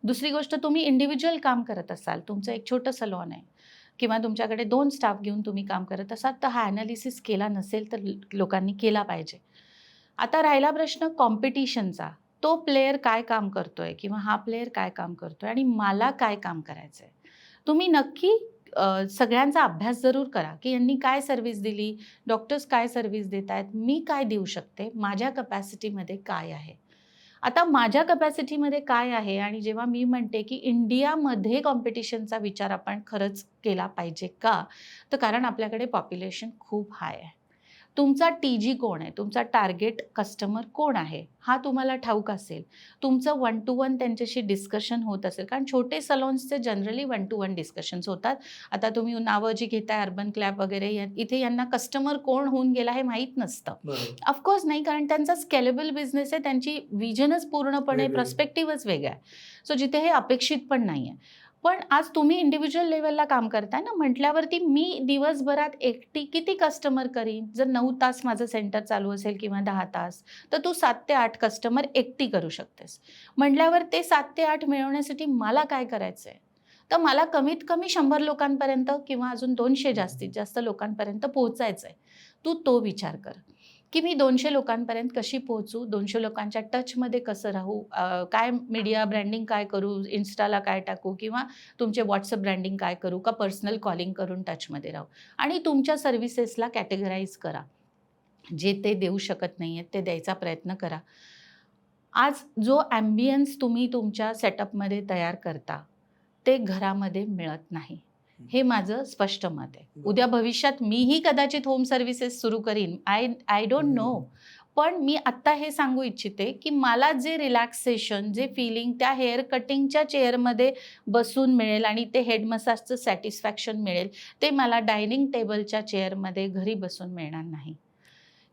दुसरी गोष्ट, तुम्ही इंडिव्हिज्युअल काम करत असाल, तुमचं एक छोटं सलॉन आहे किंवा तुमच्याकडे 2 स्टाफ घेऊन तुम्ही काम करत असाल, तर हा ॲनालिसिस केला नसेल तर लोकांनी केला पाहिजे. आता राहिला प्रश्न कॉम्पिटिशनचा, तो प्लेयर काय काम करतोय किंवा हा प्लेयर काय काम करतोय आणि मला काय काम करायचं आहे. तुम्ही नक्की सगळ्यांचा अभ्यास जरूर करा की यांनी काय सर्व्हिस दिली, डॉक्टर्स काय सर्व्हिस देत आहेत, मी काय देऊ शकते, माझ्या कपॅसिटीमध्ये काय आहे. आता माझ्या कपॅसिटीमध्ये काय आहे आणि जेव्हा मी म्हणते की इंडियामध्ये कॉम्पिटिशनचा विचार आपण खरंच केला पाहिजे का, तर कारण आपल्याकडे पॉप्युलेशन खूप हाय आहे. तुमचा TG कोण आहे, तुमचा टार्गेट कस्टमर कोण आहे, हा तुम्हाला ठाऊक असेल, तुमचं 1 to 1 त्यांच्याशी डिस्कशन होत असेल, कारण छोटे सलॉन्सचे जनरली 1 to 1 डिस्कशन्स होतात. आता तुम्ही नावं जी घेताय अर्बन क्लॅब वगैरे, इथे यांना कस्टमर कोण होऊन गेला हे माहीत नसतं. ऑफकोर्स नाही, कारण त्यांचा स्केलेबल बिझनेस आहे, त्यांची विजनच पूर्णपणे पर्स्पेक्टिव्हच वेगळा आहे. सो जिथे हे अपेक्षित पण नाही आहे. पण आज तुम्ही इंडिव्हिज्युअल लेवलला काम करताय ना, म्हटल्यावरती मी दिवसभरात एकटी किती कस्टमर करीन. जर 9 तास माझं सेंटर चालू असेल किंवा 10 तास, तर तू 7 ते 8 कस्टमर एकटी करू शकतेस. म्हटल्यावर ते 7 ते 8 मिळवण्यासाठी मला काय करायचं आहे, तर मला कमीत कमी 100 लोकांपर्यंत किंवा अजून 200 जास्तीत जास्त लोकांपर्यंत पोहोचायचं आहे. तू तो विचार कर की मी 200 लोकांपर्यंत कशी पोहोचू, 200 लोकांच्या टचमध्ये कसं राहू, काय मीडिया ब्रँडिंग काय करू, इन्स्टाला काय टाकू किंवा तुमचे व्हॉट्सअप ब्रँडिंग काय करू का पर्सनल कॉलिंग करून टचमध्ये राहू. आणि तुमच्या सर्व्हिसेसला कॅटेगराईज करा, जे ते देऊ शकत नाही आहेत ते द्यायचा प्रयत्न करा. आज जो ॲम्बियन्स तुम्ही तुमच्या सेटअपमध्ये तयार करता ते घरामध्ये मिळत नाही, हे माझं स्पष्ट मत आहे. उद्या भविष्यात मीही कदाचित होम सर्व्हिसेस सुरू करीन, आय डोंट नो, पण मी आत्ता हे सांगू इच्छिते की मला जे रिलॅक्सेशन, जे फिलिंग त्या हेअर कटिंगच्या चेअरमध्ये बसून मिळेल आणि ते हेड मसाजचं सॅटिस्फॅक्शन मिळेल, ते मला डायनिंग टेबलच्या चेअरमध्ये घरी बसून मिळणार नाही.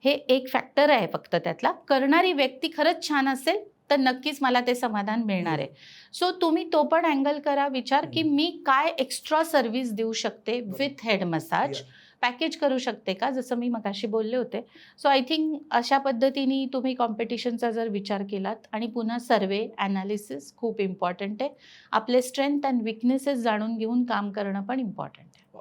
हे एक फॅक्टर आहे फक्त त्यातला. करणारी व्यक्ती खरंच छान असेल तर नक्कीच मला ते समाधान मिळणार आहे. सो तुम्ही तो पण अँगल करा विचार की मी काय एक्स्ट्रा सर्व्हिस देऊ शकते विथ हेड मसाज. पॅकेज करू शकते का, जसं मी मगाशी बोलले होते. सो आय थिंक अशा पद्धतीने तुम्ही कॉम्पिटिशनचा जर विचार केलात आणि पुन्हा सर्वे ॲनालिसिस खूप इम्पॉर्टंट आहे. आपले स्ट्रेंथ अँड विकनेसेस जाणून घेऊन काम करणं पण इम्पॉर्टंट आहे.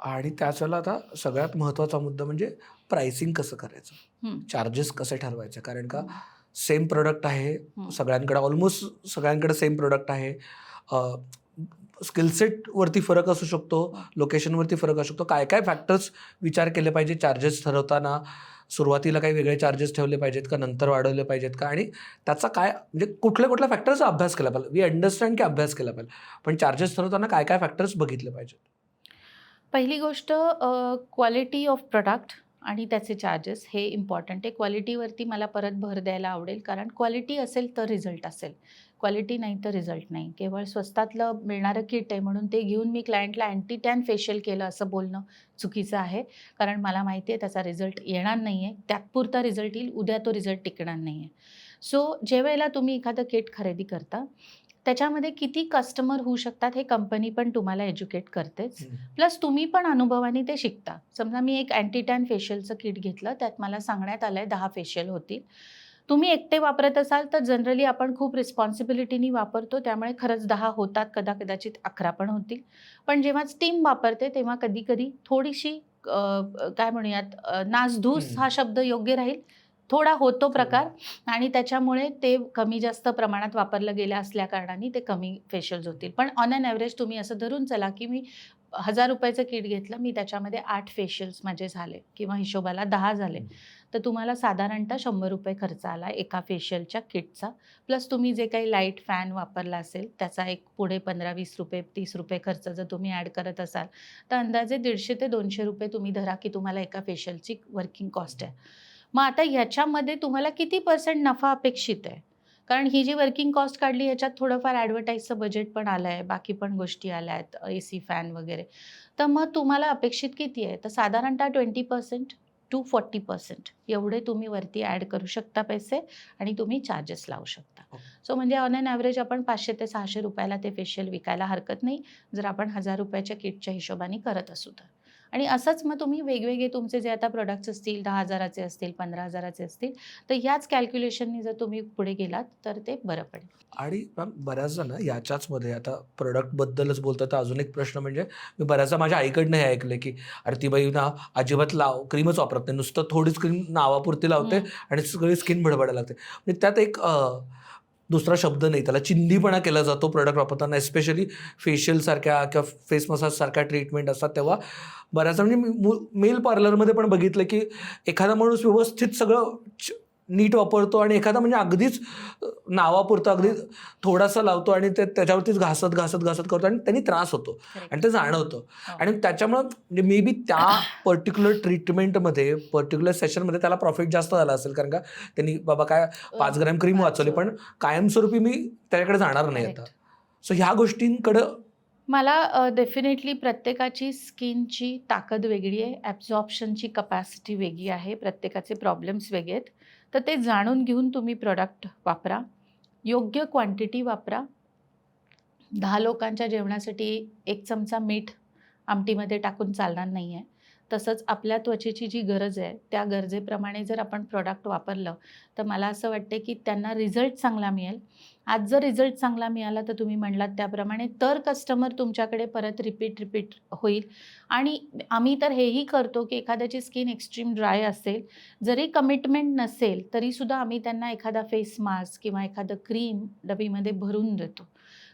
आणि त्याच वेळेला आता सगळ्यात महत्त्वाचा मुद्दा म्हणजे प्राइसिंग कसं करायचं, हं. चार्जेस कसे ठरवायचे. कारण का हं. सेम प्रोडक्ट आहे हं. सगळ्यांकडे, ऑलमोस्ट सगळ्यांकडे सेम प्रोडक्ट आहे. स्किलसेटवरती फरक असू शकतो, लोकेशनवरती फरक असू शकतो. काय काय फॅक्टर्स विचार केले पाहिजे चार्जेस ठरवताना. सुरुवातीला काही वेगळे चार्जेस ठेवले पाहिजेत का, नंतर वाढवले पाहिजेत का, आणि त्याचा काय म्हणजे कुठल्या कुठल्या फॅक्टर्सचा अभ्यास केला पाहिजे. वी अंडरस्टँड की अभ्यास केला पाहिजे, पण चार्जेस ठरवताना काय काय फॅक्टर्स बघितले पाहिजेत. पहिली गोष्ट क्वालिटी ऑफ प्रोडक्ट आणि त्याचे चार्जेस हे इम्पॉर्टंट आहे. क्वालिटीवरती मला परत भर द्यायला आवडेल, कारण क्वालिटी असेल तर रिझल्ट असेल, क्वालिटी नाही तर रिझल्ट नाही. केवळ स्वस्तातलं मिळणारं किट आहे म्हणून ते घेऊन मी क्लायंटला अँटी टॅन फेशियल केलं असं बोलणं चुकीचं आहे. कारण मला माहिती आहे त्याचा रिझल्ट येणार नाही आहे, तात्पुरता रिझल्ट येईल, उद्या तो रिझल्ट टिकणार नाही आहे. सो ज्यावेळेला तुम्ही एखादं किट खरेदी करता त्याच्यामध्ये किती कस्टमर होऊ शकतात हे कंपनी पण तुम्हाला एज्युकेट करतेच. प्लस तुम्ही पण अनुभवाने ते शिकता. समजा मी एक अँटी टॅन फेशियलचं किट घेतलं, त्यात मला सांगण्यात आलं आहे 10 फेशियल होतील. तुम्ही एकटे वापरत असाल तर जनरली आपण खूप रिस्पॉन्सिबिलिटीनी वापरतो, त्यामुळे खरंच 10 होतात, कदाचित 11 पण होतील. पण जेव्हा टीम वापरते तेव्हा कधी-कधी थोडीशी काय म्हणूयात नासधूस हा शब्द योग्य राहील, थोडा होतो प्रकार आणि त्याच्यामुळे ते कमी जास्त प्रमाणात वापरलं गेलं असल्या कारणाने ते कमी फेशियल्स होतील. पण ऑन एन ॲव्हरेज तुम्ही असं धरून चला की मी 1000 रुपयाचं किट घेतलं, मी त्याच्यामध्ये 8 फेशियल्स माझे झाले किंवा हिशोबाला 10 झाले, तर तुम्हाला साधारणतः 100 रुपये खर्च आला एका फेशियलच्या किटचा. प्लस तुम्ही जे काही लाईट फॅन वापरला असेल त्याचा एक पुढे 15-20 रुपये 30 रुपये खर्च जर तुम्ही ॲड करत असाल तर अंदाजे 150 ते 200 रुपये तुम्ही धरा की तुम्हाला एका फेशियलची वर्किंग कॉस्ट आहे. मग आता ह्याच्यामध्ये तुम्हाला किती % नफा अपेक्षित आहे? कारण ही जी वर्किंग कॉस्ट काढली ह्याच्यात थोडंफार ॲडव्हर्टाईजचं बजेट पण आलं आहे, बाकी पण गोष्टी आल्या आहेत, AC फॅन वगैरे. तर मग तुम्हाला अपेक्षित किती आहे? तर साधारणतः 20% टू 40% एवढे तुम्ही वरती ॲड करू शकता पैसे आणि तुम्ही चार्जेस लावू शकता. सो म्हणजे ऑन एन ॲव्हरेज आपण 500 ते 600 रुपयाला ते फेशियल विकायला हरकत नाही, जर आपण 1000 रुपयाच्या किटच्या हिशोबाने करत असू तर. आणि असंच मग तुम्ही वेगवेगळे तुमचे जे आता प्रॉडक्ट्स असतील 10,000चे असतील, 15,000चे असतील, तर ह्याच कॅल्क्युलेशननी जर तुम्ही पुढे गेलात तर ते बरं पडेल. आणि मॅम बऱ्याचदा ना याच्याचमध्ये आता प्रोडक्टबद्दलच बोलतात, तर अजून एक प्रश्न म्हणजे मी बऱ्याचदा माझ्या आईकडनं हे ऐकलं की अरे ती बाई ना अजिबात क्रीमच वापरत नाही, नुसतं थोडीच क्रीम नावापुरती लावते आणि सगळी स्किन भडभडायला लागते. म्हणजे त्यात एक दुसरा शब्द नाही, त्याला चिंधीपणा केला जातो प्रोडक्ट वापरताना, एस्पेशली फेशियलसारख्या किंवा फेस मसाजसारख्या ट्रीटमेंट असतात तेव्हा. बऱ्याचदा म्हणजे मी मेल पार्लरमध्ये पण बघितलं की एखादा माणूस व्यवस्थित सगळं नीट वापरतो आणि एखादा म्हणजे अगदीच नावापुरतं अगदी थोडासा लावतो आणि ते त्याच्यावरतीच घासत करतो आणि त्यांनी त्रास होतो आणि ते जाणवतं. आणि त्याच्यामुळं म्हणजे मे बी त्या पर्टिक्युलर ट्रीटमेंटमध्ये पर्टिक्युलर सेशनमध्ये त्याला प्रॉफिट जास्त झाला असेल, कारण का त्यांनी बाबा काय 5 ग्रॅम क्रीम वाचवली, पण कायमस्वरूपी मी त्याच्याकडे जाणार नाही आता. सो ह्या गोष्टींकडं मला डेफिनेटली प्रत्येकाची स्किनची ताकद वेगळी आहे, ॲब्झॉर्प्शनची कपॅसिटी वेगळी आहे, प्रत्येकाचे प्रॉब्लेम्स वेगळे आहेत. तर ते जाणून घेऊन तुम्ही प्रॉडक्ट वापरा, योग्य क्वांटिटी वापरा. 10 लोकांच्या जेवणासाठी 1 चमचा मीठ आमटीमध्ये टाकून चालणार नाही आहे. तसंच आपल्या त्वचेची जी गरज आहे त्या गरजेप्रमाणे जर आपण प्रॉडक्ट वापरलं तर मला असं वाटते की त्यांना रिझल्ट चांगला मिळेल. आज जर रिझल्ट चांगला मिळाला तर तुम्ही म्हणलात त्याप्रमाणे तर कस्टमर तुमच्याकडे परत रिपीट होईल. आणि आम्ही तर हेही करतो की एखाद्याची स्किन एक्स्ट्रीम ड्राय असेल, जरी कमिटमेंट नसेल तरीसुद्धा आम्ही त्यांना एखादा फेस मास्क किंवा एखादं क्रीम डबीमध्ये भरून देतो.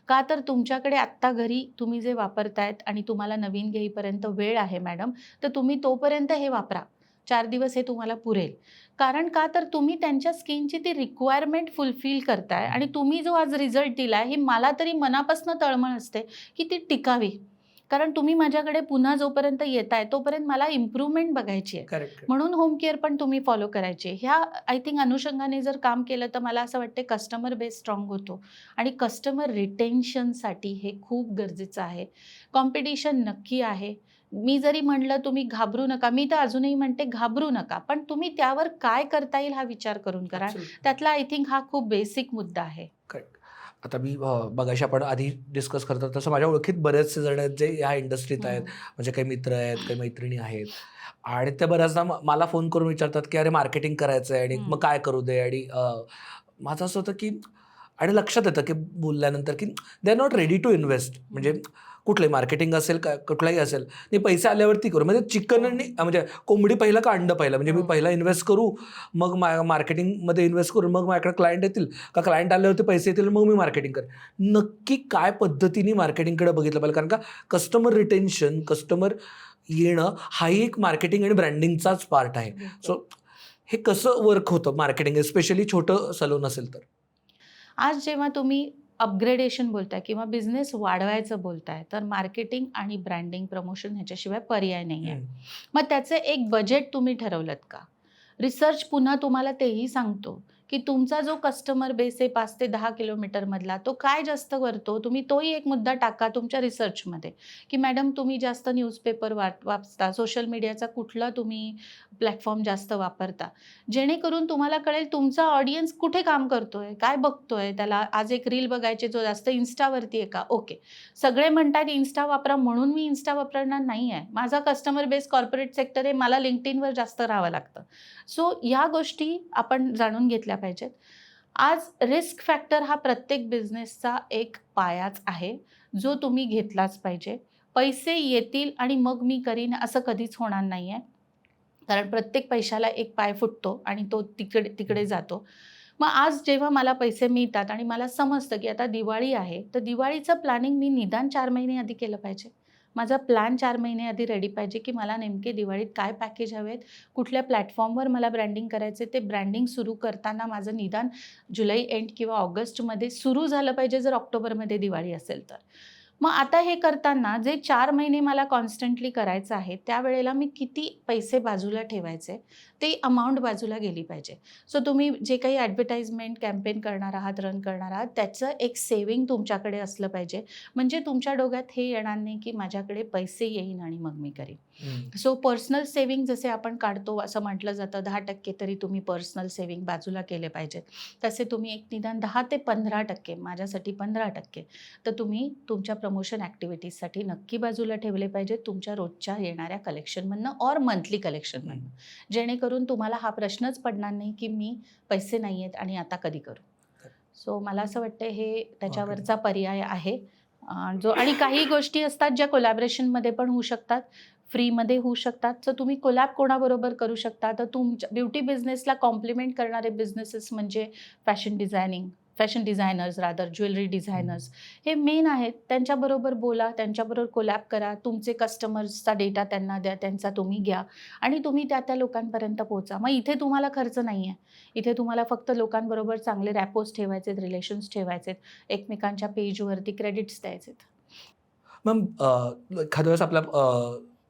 का तर तुमच्याकडे आत्ता घरी तुम्ही जे वापरतायत आणि तुम्हाला नवीन घेईपर्यंत वेळ आहे मॅडम, तर तुम्ही तोपर्यंत हे वापरा. 4 दिवस हे तुम्हाला पुरेल. कारण का तर तुम्ही त्यांच्या स्किनची ती रिक्वायरमेंट फुलफिल करताय आणि तुम्ही जो आज रिझल्ट दिला आहे, ही मला तरी मनापासून तळमळ असते की ती टिकावी. कारण तुम्ही माझ्याकडे पुन्हा जोपर्यंत येताय तोपर्यंत मला इम्प्रूव्हमेंट बघायची आहे. करेक्ट. म्हणून होम केअर पण तुम्ही फॉलो करायचे. ह्या आय थिंक अनुषंगाने जर काम केलं तर मला असं वाटते कस्टमर बेस स्ट्रॉंग होतो आणि कस्टमर रिटेन्शनसाठी हे खूप गरजेचं आहे. कॉम्पिटिशन नक्की आहे. मी जरी म्हणलं तुम्ही घाबरू नका, मी तर अजूनही म्हणते घाबरू नका, पण तुम्ही त्यावर काय करता येईल हा विचार करून करा. त्यातला आय थिंक हा खूप बेसिक मुद्दा आहे. करेक्ट. आता मी बघायशी आपण आधी डिस्कस करतो तसं माझ्या ओळखीत बरेचसे जण आहेत जे ह्या इंडस्ट्रीत आहेत. म्हणजे काही मित्र आहेत, काही मैत्रिणी आहेत आणि ते बऱ्याचदा मला फोन करून विचारतात की अरे मार्केटिंग करायचं आहे आणि मग काय करू दे. आणि माझं असं होतं की आणि लक्षात येतं की बोलल्यानंतर की they are not ready to invest. म्हणजे कुठलंही मार्केटिंग असेल का कुठलाही असेल ते पैसे आल्यावरती करू. म्हणजे चिकन आणि म्हणजे कोंबडी पहिलं का अंड पहिलं. म्हणजे मी पहिला इन्व्हेस्ट करू मग मार्केटिंगमध्ये इन्व्हेस्ट करू मग माझ्याकडे क्लायंट येतील का क्लायंट आल्यावरती पैसे येतील मग मी मार्केटिंग करेन. नक्की काय पद्धतीने मार्केटिंगकडे बघितलं पाहिजे. कारण का कस्टमर रिटेन्शन कस्टमर येणं हाही एक मार्केटिंग आणि ब्रँडिंगचाच पार्ट आहे. सो हे कसं वर्क होतं मार्केटिंग स्पेशली छोटं सलून असेल तर. आज जेव्हा तुम्ही अपग्रेडेशन बोलताय किंवा बिझनेस वाढवायचं बोलताय तर मार्केटिंग आणि ब्रँडिंग प्रमोशन ह्याच्याशिवाय पर्याय नाही आहे. मग त्याचे एक बजेट तुम्ही ठरवलंत का? रिसर्च पुन्हा तुम्हाला तेही सांगतो की तुमचा जो कस्टमर बेस आहे 5 ते 10 किलोमीटरमधला तो काय जास्त करतो. तुम्ही तोही एक मुद्दा टाका तुमच्या रिसर्चमध्ये की मॅडम तुम्ही जास्त न्यूजपेपर वाचता, सोशल मीडियाचा कुठला तुम्ही प्लॅटफॉर्म जास्त वापरता, जेणेकरून तुम्हाला कळेल तुमचा ऑडियन्स कुठे काम करतोय, काय बघतोय. त्याला आज एक रील बघायचे जो जास्त इन्स्टावरती आहे का. ओके, सगळे म्हणतात इन्स्टा वापरा म्हणून मी इन्स्टा वापरणार नाही आहे. माझा कस्टमर बेस कॉर्पोरेट सेक्टर आहे, मला लिंक्डइनवर जास्त राहावं लागतं. सो या गोष्टी आपण जाणून घेतल्या पाहिजेत. आज रिस्क फॅक्टर हा प्रत्येक बिझनेसचा एक पायाच आहे जो तुम्ही घेतलाच पाहिजे. पैसे येतील आणि मग मी करीन असं कधीच होणार नाही आहे. कारण प्रत्येक पैशाला एक पाय फुटतो आणि तो तिकडे जातो. मग आज जेव्हा मला पैसे मिळतात आणि मला समजतं की आता दिवाळी आहे तर दिवाळीचं प्लॅनिंग मी निदान 4 महिने आधी केलं पाहिजे. माझा प्लॅन 4 महिने आधी रेडी पाहिजे की मला नेमके दिवाळीत काय पॅकेज हवेत, कुठल्या प्लॅटफॉर्मवर मला ब्रँडिंग करायचे. ते ब्रँडिंग सुरू करताना माझं निदान जुलै एंड किंवा ऑगस्टमध्ये सुरू झालं पाहिजे जर ऑक्टोबरमध्ये दिवाळी असेल तर. मग आता हे करताना जे 4 महिने मला कॉन्स्टंटली करायचं आहे त्यावेळेला मी किती पैसे बाजूला ठेवायचे ते अमाऊंट बाजूला गेली पाहिजे. सो तुम्ही जे काही ॲडव्हर्टाइजमेंट कॅम्पेन करणार आहात, रन करणार आहात त्याचं एक सेविंग तुमच्याकडे असलं पाहिजे. म्हणजे तुमच्या डोक्यात हे येणार नाही की माझ्याकडे पैसे येईन आणि मग मी करीन. सो पर्सनल सेविंग जसे आपण काढतो असं म्हटलं जातं 10% तरी तुम्ही पर्सनल सेविंग बाजूला केले पाहिजेत. तसे तुम्ही एक निदान 10 ते 15% माझ्यासाठी 15% तर तुम्ही तुमच्या प्रमोशन ॲक्टिव्हिटीजसाठी नक्की बाजूला ठेवले पाहिजेत तुमच्या रोजच्या येणाऱ्या कलेक्शनमधनं ऑर मंथली कलेक्शनमधनं. जेणेकरून तुम्हाला हा प्रश्नच पडणार नाही की मी पैसे नाही आहेत आणि आता कधी करू. सो मला असं वाटतं हे त्याच्यावरचा पर्याय आहे जो. आणि काही गोष्टी असतात ज्या कोलॅबरेशनमध्ये पण होऊ शकतात, फ्रीमध्ये होऊ शकतात. सो तुम्ही कोलॅब कोणाबरोबर करू शकता तर तुमच्या ब्युटी बिझनेसला कॉम्प्लिमेंट करणारे बिझनेसेस म्हणजे fashion designers rather jewellery designers हे मेन आहेत. त्यांच्याबरोबर बोला, त्यांच्याबरोबर कोलॅब करा. तुमचे कस्टमर्सचा डेटा त्यांना द्या, त्यांचा तुम्ही घ्या आणि तुम्ही त्या लोकांपर्यंत पोहोचा. मग इथे तुम्हाला खर्च नाही आहे. इथे तुम्हाला फक्त लोकांबरोबर चांगले रॅपोज ठेवायचेत, रिलेशन्स ठेवायचेत, एकमेकांच्या पेजवरती क्रेडिट्स द्यायचेत. मॅम एखाद्या वेळेस आपल्या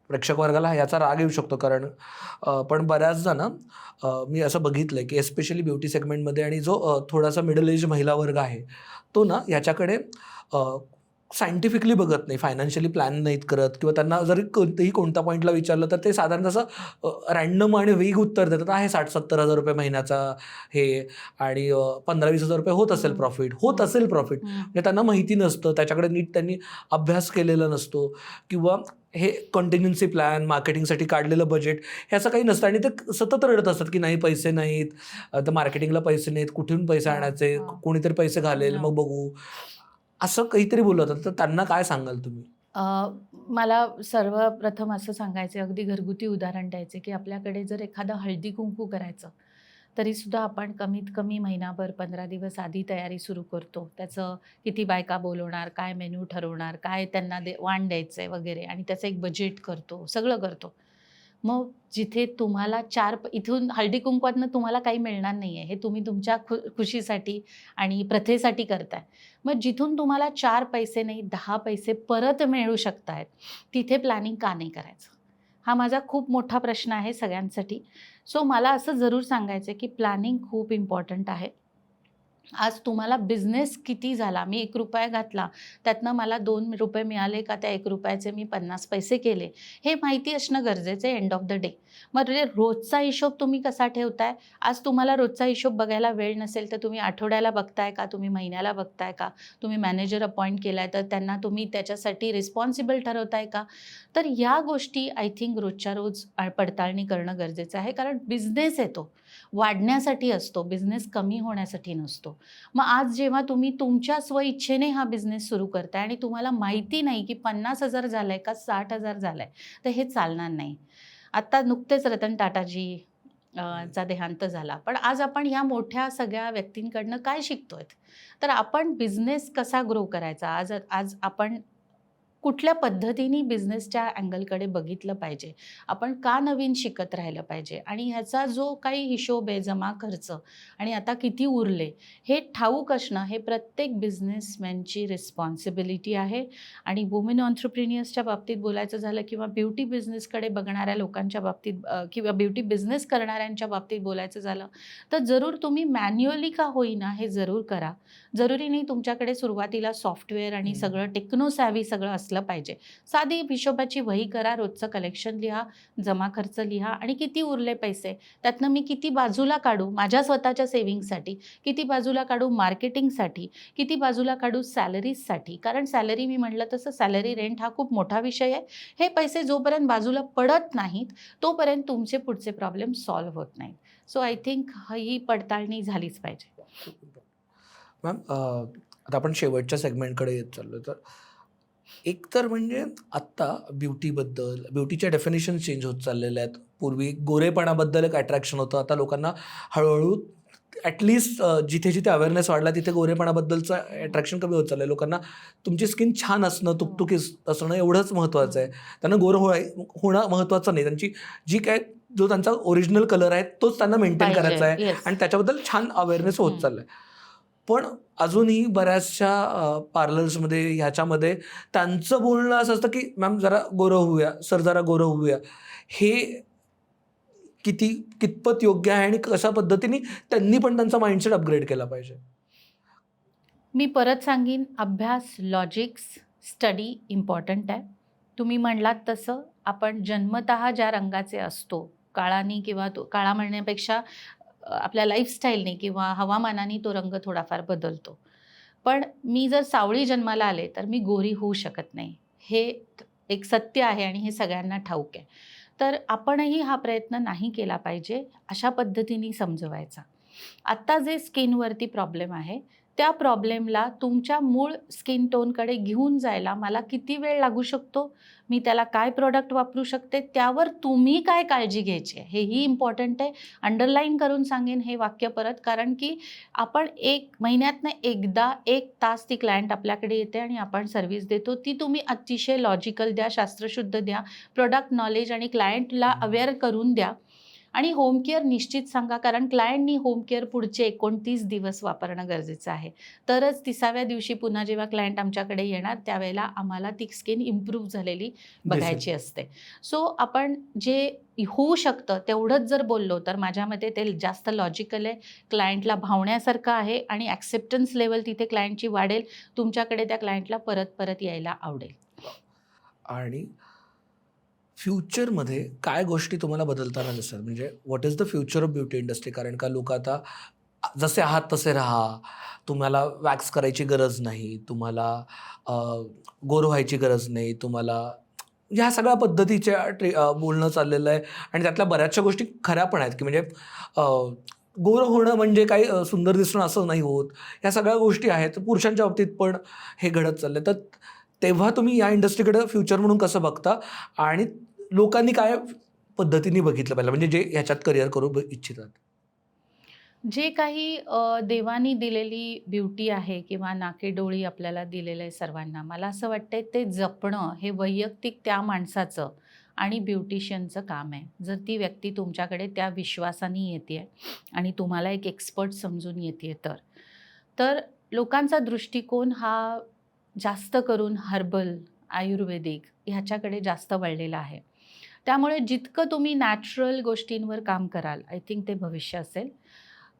प्रेक्षक वर्गाला याचा राग येऊ शकतो कारण पण बऱ्याचदा ना मी असं बघितलं आहे की एस्पेशली ब्युटी सेगमेंटमध्ये आणि जो थोडासा मिडल एज महिला वर्ग आहे तो ना याच्याकडे सायंटिफिकली बघत नाही, फायनान्शियली प्लॅन नाहीत करत किंवा त्यांना जरी कोणत्या पॉईंटला विचारलं तर ते साधारण तसं रॅन्डम आणि वेग उत्तर देतात. आहे 60-70 हजार रुपये महिन्याचा हे आणि 15-20 हजार रुपये होत असेल प्रॉफिट. म्हणजे त्यांना माहिती नसतं, त्याच्याकडे नीट त्यांनी अभ्यास केलेला नसतो किंवा हे कंटिन्युन्सी प्लॅन मार्केटिंगसाठी काढलेलं बजेट ह्याचं काही नसतं आणि ते सतत रडत असतात की नाही पैसे नाहीत, तर मार्केटिंगला पैसे नाहीत, कुठून पैसे आणायचे, कोणीतरी पैसे घालेल मग बघू असं काहीतरी बोलत होतं. तर त्यांना काय सांगाल तुम्ही? मला सर्वप्रथम असं सांगायचं अगदी घरगुती उदाहरण द्यायचे की आपल्याकडे जर एखादं हळदी कुंकू करायचं तरीसुद्धा आपण कमीत कमी महिनाभर 15 दिवस आधी तयारी सुरू करतो. त्याचं किती बायका बोलवणार, काय मेन्यू ठरवणार, काय त्यांना वाण द्यायचं आहे वगैरे आणि त्याचं एक बजेट करतो, सगळं करतो. मग जिथे तुम्हाला इथून हळदी कुंकवातनं तुम्हाला काही मिळणार नाही आहे, हे तुम्ही तुमच्या खुशीसाठी आणि प्रथेसाठी करताय. मग जिथून तुम्हाला 4 पैसे नाही 10 पैसे परत मिळू शकतायत, तिथे प्लॅनिंग का नाही करायचं? हा माझा खूप मोठा प्रश्न आहे सगळ्यांसाठी. सो मला असं जरूर सांगायचं आहे, की प्लॅनिंग खूप इम्पॉर्टंट आहे. आज तुम्हाला बिझनेस किती झाला, मी ₹1 घातला, त्यातनं मला ₹2 मिळाले का त्या ₹1चे मी 50 पैसे केले, हे माहिती असणं गरजेचं आहे एंड ऑफ द डे. मग रोजचा हिशोब तुम्ही कसा ठेवताय? आज तुम्हाला रोजचा हिशोब बघायला वेळ नसेल, तर तुम्ही आठवड्याला बघताय का? तुम्ही महिन्याला बघताय का? तुम्ही मॅनेजर अपॉइंट केलाय, तर त्यांना तुम्ही त्याच्यासाठी रिस्पॉन्सिबल ठरवताय का? तर या गोष्टी आय थिंक रोजच्या रोज पडताळणी करणं गरजेचं आहे. कारण बिझनेस आहे तो, वाढण्यासाठी असतो, बिझनेस कमी होण्यासाठी नसतो. मग आज जेव्हा तुम्ही तुमच्या स्वइच्छेने हा बिझनेस सुरू करताय आणि तुम्हाला माहिती नाही की 50,000 झालंय का 60,000 झालंय, तर हे चालणार नाही. आत्ता नुकतेच रतन टाटाजी चा देहांत झाला. पण आज आपण ह्या मोठ्या सगळ्या व्यक्तींकडनं काय शिकतोय? तर आपण बिझनेस कसा ग्रो करायचा? आज आज आपण कुठल्या पद्धतीने बिझनेसच्या अँगलकडे बघितलं पाहिजे, आपण का नवीन शिकत राहिलं पाहिजे आणि ह्याचा जो काही हिशोब आहे, जमा खर्च आणि आता किती उरले, हे ठाऊक असणं हे प्रत्येक बिझनेसमॅनची रिस्पॉन्सिबिलिटी आहे. आणि वुमेन ऑन्ट्रप्रिनियर्सच्या बाबतीत बोलायचं झालं किंवा ब्युटी बिझनेसकडे बघणाऱ्या लोकांच्या बाबतीत किंवा ब्युटी बिझनेस करणाऱ्यांच्या बाबतीत बोलायचं झालं, तर जरूर तुम्ही मॅन्युअली का होईना हे जरूर करा. जरुरी नाही तुमच्याकडे सुरुवातीला सॉफ्टवेअर आणि सगळं टेक्नो सॅव्ही सगळं असलं पाहिजे. साधी हिशोबाची वही करा, रोजचं कलेक्शन लिहा, जमा खर्च लिहा आणि किती उरले पैसे, त्यातनं मी किती बाजूला काढू माझ्या स्वतःच्या सेव्हिंगसाठी, किती बाजूला काढू मार्केटिंगसाठी, किती बाजूला काढू सॅलरीजसाठी. कारण सॅलरी मी म्हटलं तसं सॅलरी रेंट हा खूप मोठा विषय आहे. हे पैसे जोपर्यंत बाजूला पडत नाहीत, तोपर्यंत तुमचे पुढचे प्रॉब्लेम सॉल्व्ह होत नाहीत. सो आय थिंक ही पडताळणी झालीच पाहिजे. मॅम आता आपण शेवटच्या सेगमेंटकडे येत चाललो तर एक तर म्हणजे आत्ता ब्युटीच्या डेफिनेशन चेंज होत चाललेल्या आहेत. पूर्वी गोरेपणाबद्दल एक अट्रॅक्शन होतं, आता लोकांना हळूहळू ॲटलिस्ट जिथे जिथे अवेअरनेस वाढला तिथे गोरेपणाबद्दलचं अट्रॅक्शन कमी होत चाललं आहे. लोकांना तुमची स्किन छान असणं, तुकतुकीत असणं एवढंच महत्त्वाचं आहे. त्यांना होणं महत्त्वाचं नाही. त्यांची जी काय जो त्यांचा ओरिजिनल कलर आहे तोच त्यांना मेंटेन करायचा आहे Yes. आणि त्याच्याबद्दल छान अवेअरनेस होत चाललं आहे. पण अजूनही बऱ्याचशा पार्लर्समध्ये ह्याच्यामध्ये त्यांचं बोलणं असं असतं की मॅम जरा गोरं होऊया, सर जरा गोरं होऊया. हे कितपत योग्य आहे आणि कशा पद्धतीने त्यांनी पण त्यांचा माइंडसेट अपग्रेड केला पाहिजे? मी परत सांगीन, अभ्यास, लॉजिक्स, स्टडी इम्पॉर्टंट आहे. तुम्ही म्हणलात तसं आपण जन्मतः ज्या रंगाचे असतो, काळाने किंवा तो काळा म्हणण्यापेक्षा आपल्या लाईफस्टाईलने किंवा हवामानाने तो रंग थोडाफार बदलतो. पण मी जर सावळी जन्माला आले तर मी गोरी होऊ शकत नाही. हे एक सत्य आहे आणि हे सगळ्यांना ठाऊक आहे. तर आपणही हा प्रयत्न नाही केला पाहिजे अशा पद्धतीने समजवायचा. आत्ता जे स्किनवरती प्रॉब्लेम आहे, त्या प्रॉब्लेमला तुमच्या मूळ स्किन टोनकडे घेऊन जायला मला किती वेळ लागू शकतो, मी त्याला काय प्रॉडक्ट वापरू शकते, त्यावर तुम्ही काय काळजी घ्यायची आहे हेही इम्पॉर्टंट आहे. अंडरलाईन करून सांगेन हे वाक्य परत, कारण की आपण 1 महिन्यातनं एकदा 1 तास ती क्लायंट आपल्याकडे येते आणि आपण सर्व्हिस देतो. ती तुम्ही अतिशय लॉजिकल द्या, शास्त्रशुद्ध द्या, प्रॉडक्ट नॉलेज आणि क्लायंटला अवेअर करून द्या. आणि होम केअर निश्चित सांगा, कारण क्लायंटनी होम केअर पुढचे 29 दिवस वापरणं गरजेचं आहे. तरच 30व्या दिवशी पुन्हा जेव्हा क्लायंट आमच्याकडे येणार त्यावेळेला आम्हाला ती स्किन इम्प्रूव्ह झालेली बघायची असते. सो आपण जे होऊ शकतं तेवढंच जर बोललो तर माझ्या मते ते जास्त लॉजिकल आहे, क्लायंटला भावण्यासारखं आहे आणि ॲक्सेप्टन्स लेवल तिथे क्लायंटची वाढेल. तुमच्याकडे त्या क्लायंटला परत परत यायला आवडेल. आणि फ्युचरमध्ये काय गोष्टी तुम्हाला बदलताना दिसतात? म्हणजे what is the future of beauty industry? कारण का लोक आता जसे आहात तसे राहा, तुम्हाला वॅक्स करायची गरज नाही, तुम्हाला गोर व्हायची गरज नाही, तुम्हाला ह्या सगळ्या पद्धतीच्या बोलणं चाललेलं आहे. आणि त्यातल्या बऱ्याचशा गोष्टी खऱ्या पण आहेत की म्हणजे गोरं होणं म्हणजे काही सुंदर दिसणं असं नाही होत. ह्या सगळ्या गोष्टी आहेत. पुरुषांच्या बाबतीत पण हे घडत चाललं. तर तेव्हा तुम्ही या इंडस्ट्रीकडे फ्युचर म्हणून कसं बघता आणि लोकांनी काय पद्धतीने बघितलं पाहिजे म्हणजे जे ह्याच्यात करिअर करू इच्छितात? जे काही देवानी दिलेली ब्युटी आहे किंवा नाकेडोळी आपल्याला दिलेलं आहे सर्वांना, मला असं वाटतंय ते जपणं हे वैयक्तिक त्या माणसाचं आणि ब्युटिशियनचं काम आहे. जर ती व्यक्ती तुमच्याकडे त्या विश्वासाने येते आहे आणि तुम्हाला एक एक्सपर्ट समजून येते तर लोकांचा दृष्टिकोन हा जास्त करून हर्बल, आयुर्वेदिक ह्याच्याकडे जास्त वळलेला आहे. त्यामुळे जितकं तुम्ही नॅचरल गोष्टींवर काम कराल, आय थिंक ते भविष्य असेल.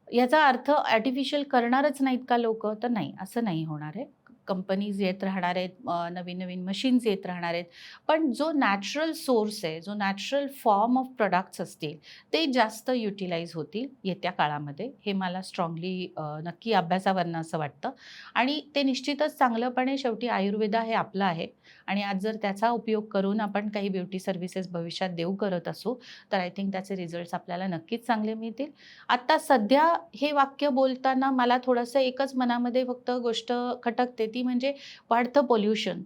याचा अर्थ आर्टिफिशियल करणारच नाहीत का लोकं? तर नाही, असं नाही होणार आहे. कंपनीज येत राहणार आहेत, नवीन-नवीन मशीन्स येत राहणार आहेत. पण जो नॅचरल सोर्स आहे, जो नॅचरल फॉर्म ऑफ प्रॉडक्ट्स असतील, ते जास्त युटिलाइज होतील येत्या काळामध्ये. हे मला स्ट्राँगली नक्की अभ्यासावरनं असं वाटतं आणि ते निश्चितच चांगलं पण आहे. शेवटी आयुर्वेद हे आपलं आहे आणि आज जर त्याचा उपयोग करून आपण काही ब्युटी सर्व्हिसेस भविष्यात देऊ करत असू, तर आय थिंक त्याचे रिझल्ट्स आपल्याला नक्कीच चांगले मिळतील. आत्ता सध्या हे वाक्य बोलताना मला थोडंसं एकच मनामध्ये फक्त गोष्ट खटकते, ती म्हणजे वाढतं पोल्युशन.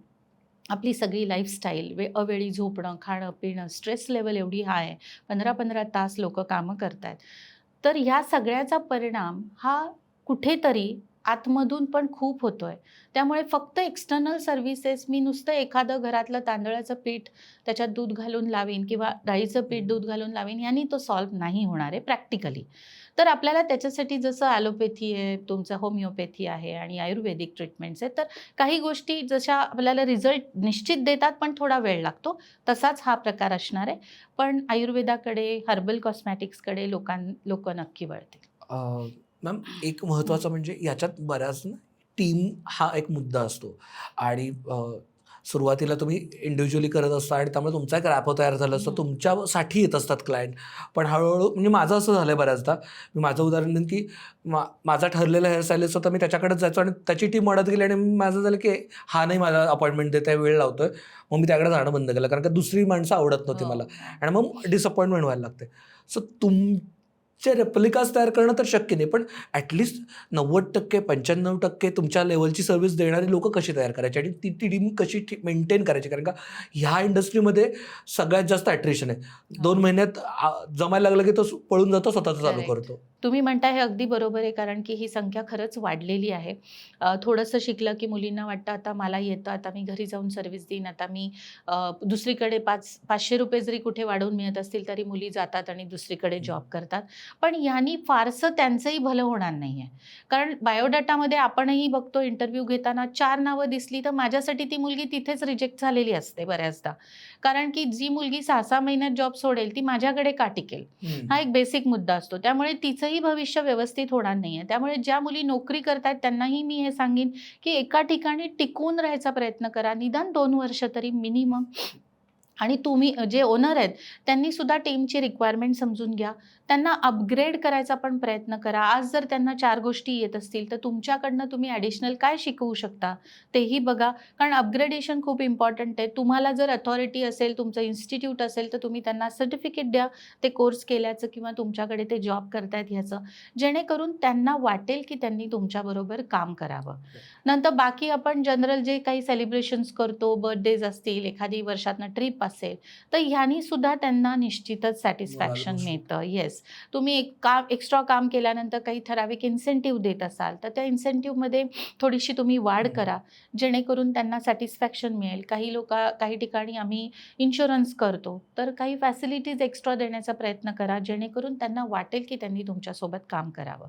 आपली सगळी लाईफस्टाईल, अवेळी झोपणं, खाणं, पिणं, स्ट्रेस लेव्हल एवढी हाय आहे. 15-15 तास लोकं कामं करतायत. तर ह्या सगळ्याचा परिणाम हा कुठेतरी आतमधून पण खूप होतोय. त्यामुळे फक्त एक्सटर्नल सर्व्हिसेस, मी नुसतं एखादं घरातलं तांदळाचं पीठ त्याच्यात दूध घालून लावीन किंवा डाळीचं पीठ दूध घालून लावीन, यानी तो सॉल्व्ह नाही होणार आहे प्रॅक्टिकली. तर आपल्याला त्याच्यासाठी जसं ॲलोपॅथी आहे, तुमचं होमिओपॅथी आहे आणि आयुर्वेदिक ट्रीटमेंट्स आहेत, तर काही गोष्टी जशा आपल्याला रिझल्ट निश्चित देतात, पण थोडा वेळ लागतो. तसाच हा प्रकार असणार आहे. पण आयुर्वेदाकडे, हर्बल कॉस्मॅटिक्सकडे लोकं नक्की वळतील. मॅम एक महत्त्वाचं म्हणजे याच्यात बऱ्याच ना टीम हा एक मुद्दा असतो आणि सुरुवातीला तुम्ही इंडिव्हिज्युअली करत असता आणि त्यामुळे तुमचा एक रॅपो तयार झाला असतो, तुमच्यासाठी येत असतात क्लायंट. पण हळूहळू म्हणजे माझं असं झालं आहे बऱ्याचदा. मी माझं उदाहरण देईन की माझा ठरलेला हेअरस्टाईलिस्ट होता, मी त्याच्याकडेच जायचो आणि त्याची टीम वाढत गेली आणि माझं झालं की हा नाही मला अपॉइंटमेंट देत आहे, वेळ लावतोय. मग मी त्याकडे जाणं बंद केलं कारण का दुसरी माणसं आवडत नव्हती मला आणि मग डिसअपॉइंटमेंट व्हायला लागते. सो चे रेप्लिकास तयार करणं तर शक्य नाही, पण ॲटलिस्ट 90% 95% तुमच्या लेवलची सर्व्हिस देणारी लोकं कशी तयार करायची आणि ती टीम कशी मेंटेन करायची? कारण का ह्या इंडस्ट्रीमध्ये सगळ्यात जास्त ॲट्रिशन आहे. 2 महिन्यात जमायला लागलं की तो पळून जातो, स्वतःचं चालू करेक्ट. करतो. तुम्ही म्हणताय हे अगदी बरोबर आहे, कारण की ही संख्या खरंच वाढलेली आहे. थोडंसं शिकलं की मुलींना वाटतं आता मला येतं, आता मी घरी जाऊन सर्व्हिस देईन, आता मी दुसरीकडे ₹500 जरी कुठे वाढवून मिळत असतील तरी मुली जातात आणि दुसरीकडे जॉब करतात. पण ह्यानी फारसं त्यांचंही भलं होणार नाही आहे. कारण बायोडाटामध्ये आपणही बघतो, इंटरव्ह्यू घेताना 4 नावं दिसली तर माझ्यासाठी ती मुलगी तिथेच रिजेक्ट झालेली असते बऱ्याचदा. कारण की जी मुलगी 6-6 महिन्यात जॉब सोडेल ती माझ्याकडे का टिकेल? हा एक बेसिक मुद्दा असतो. त्यामुळे तिचंही भविष्य व्यवस्थित होणार नाहीये. त्यामुळे ज्या मुली नोकरी करतायत त्यांनाही मी हे सांगेन, की एका ठिकाणी टिकून राहायचा प्रयत्न करा. निदान 2 वर्ष तरी मिनिमम. आणि तुम्ही जे ओनर आहेत त्यांनी सुद्धा टीमची रिक्वायरमेंट समजून घ्या. त्यांना अपग्रेड करायचा पण प्रयत्न करा. आज जर त्यांना 4 गोष्टी येत असतील तर तुमच्याकडनं तुम्ही ॲडिशनल काय शिकवू शकता तेही बघा. कारण अपग्रेडेशन खूप इम्पॉर्टंट आहे. तुम्हाला जर अथॉरिटी असेल, तुमचं इन्स्टिट्यूट असेल तर तुम्ही त्यांना सर्टिफिकेट द्या ते कोर्स केल्याचं किंवा तुमच्याकडे ते जॉब करतायत ह्याचं. जेणेकरून त्यांना वाटेल की त्यांनी तुमच्याबरोबर काम करावं. नंतर बाकी आपण जनरल जे काही सेलिब्रेशन्स करतो, बर्थडेज असतील, एखादी वर्षातनं ट्रिप असेल, तर ह्यानी सुद्धा त्यांना निश्चितच सॅटिस्फॅक्शन Moral मिळतं. येस, तुम्ही एक एक्स्ट्रा काम केल्यानंतर काही ठराविक इन्सेंटिव्ह देत असाल, तर त्या इन्सेंटिव्हमध्ये थोडीशी तुम्ही वाढ करा, जेणेकरून त्यांना सॅटिस्फॅक्शन मिळेल. काही ठिकाणी आम्ही इन्शुरन्स करतो, तर काही फॅसिलिटीज एक्स्ट्रा देण्याचा प्रयत्न करा, जेणेकरून त्यांना वाटेल की त्यांनी तुमच्यासोबत काम करावं.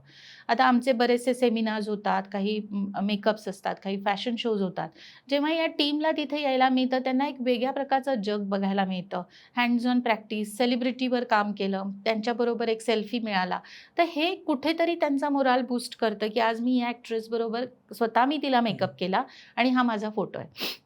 आता आमचे बरेचसे सेमिनार्स होतात, काही मेकअप्स असतात, काही फॅशन शोज होतात. जेव्हा या टीमला तिथे यायला मिळतं, त्यांना एक वेगळ्या प्रकारचं जग बघायला मिळतं. हँड्स ऑन प्रॅक्टिस, सेलिब्रिटीवर काम केलं, त्यांच्याबरोबर एक सेल्फी मिळाला. तर हे कुठेतरी त्यांचा मोराल बूस्ट करतं, की आज मी या ॲक्ट्रेसबरोबर स्वतः मी तिला मेकअप केला आणि हा माझा फोटो आहे.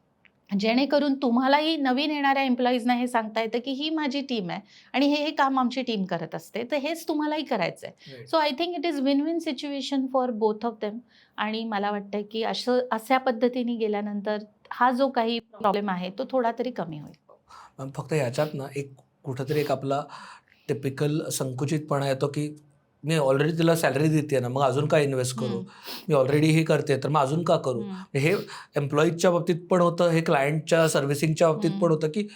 जेणेकरून तुम्हालाही नवीन येणाऱ्या एम्प्लॉईजना हे सांगता येतं, की ही माझी टीम आहे आणि हे काम आमची टीम करत असते. तर हेच तुम्हालाही करायचं आहे. Right. So I think it is win-win situation for both of them. आणि मला वाटतं की अशा पद्धतीने गेल्यानंतर हा जो काही प्रॉब्लेम आहे तो थोडा तरी कमी होईल. फक्त ह्याच्यात ना एक कुठंतरी एक आपला टिपिकल संकुचितपणा येतो की मी ऑलरेडी तिला सॅलरी देते ना, मग अजून काय इन्व्हेस्ट करू? मी ऑलरेडी हे करते तर मग अजून का करू? हे एम्प्लॉईजच्या बाबतीत पण होतं, हे क्लायंटच्या सर्व्हिसिंगच्या बाबतीत पण होतं की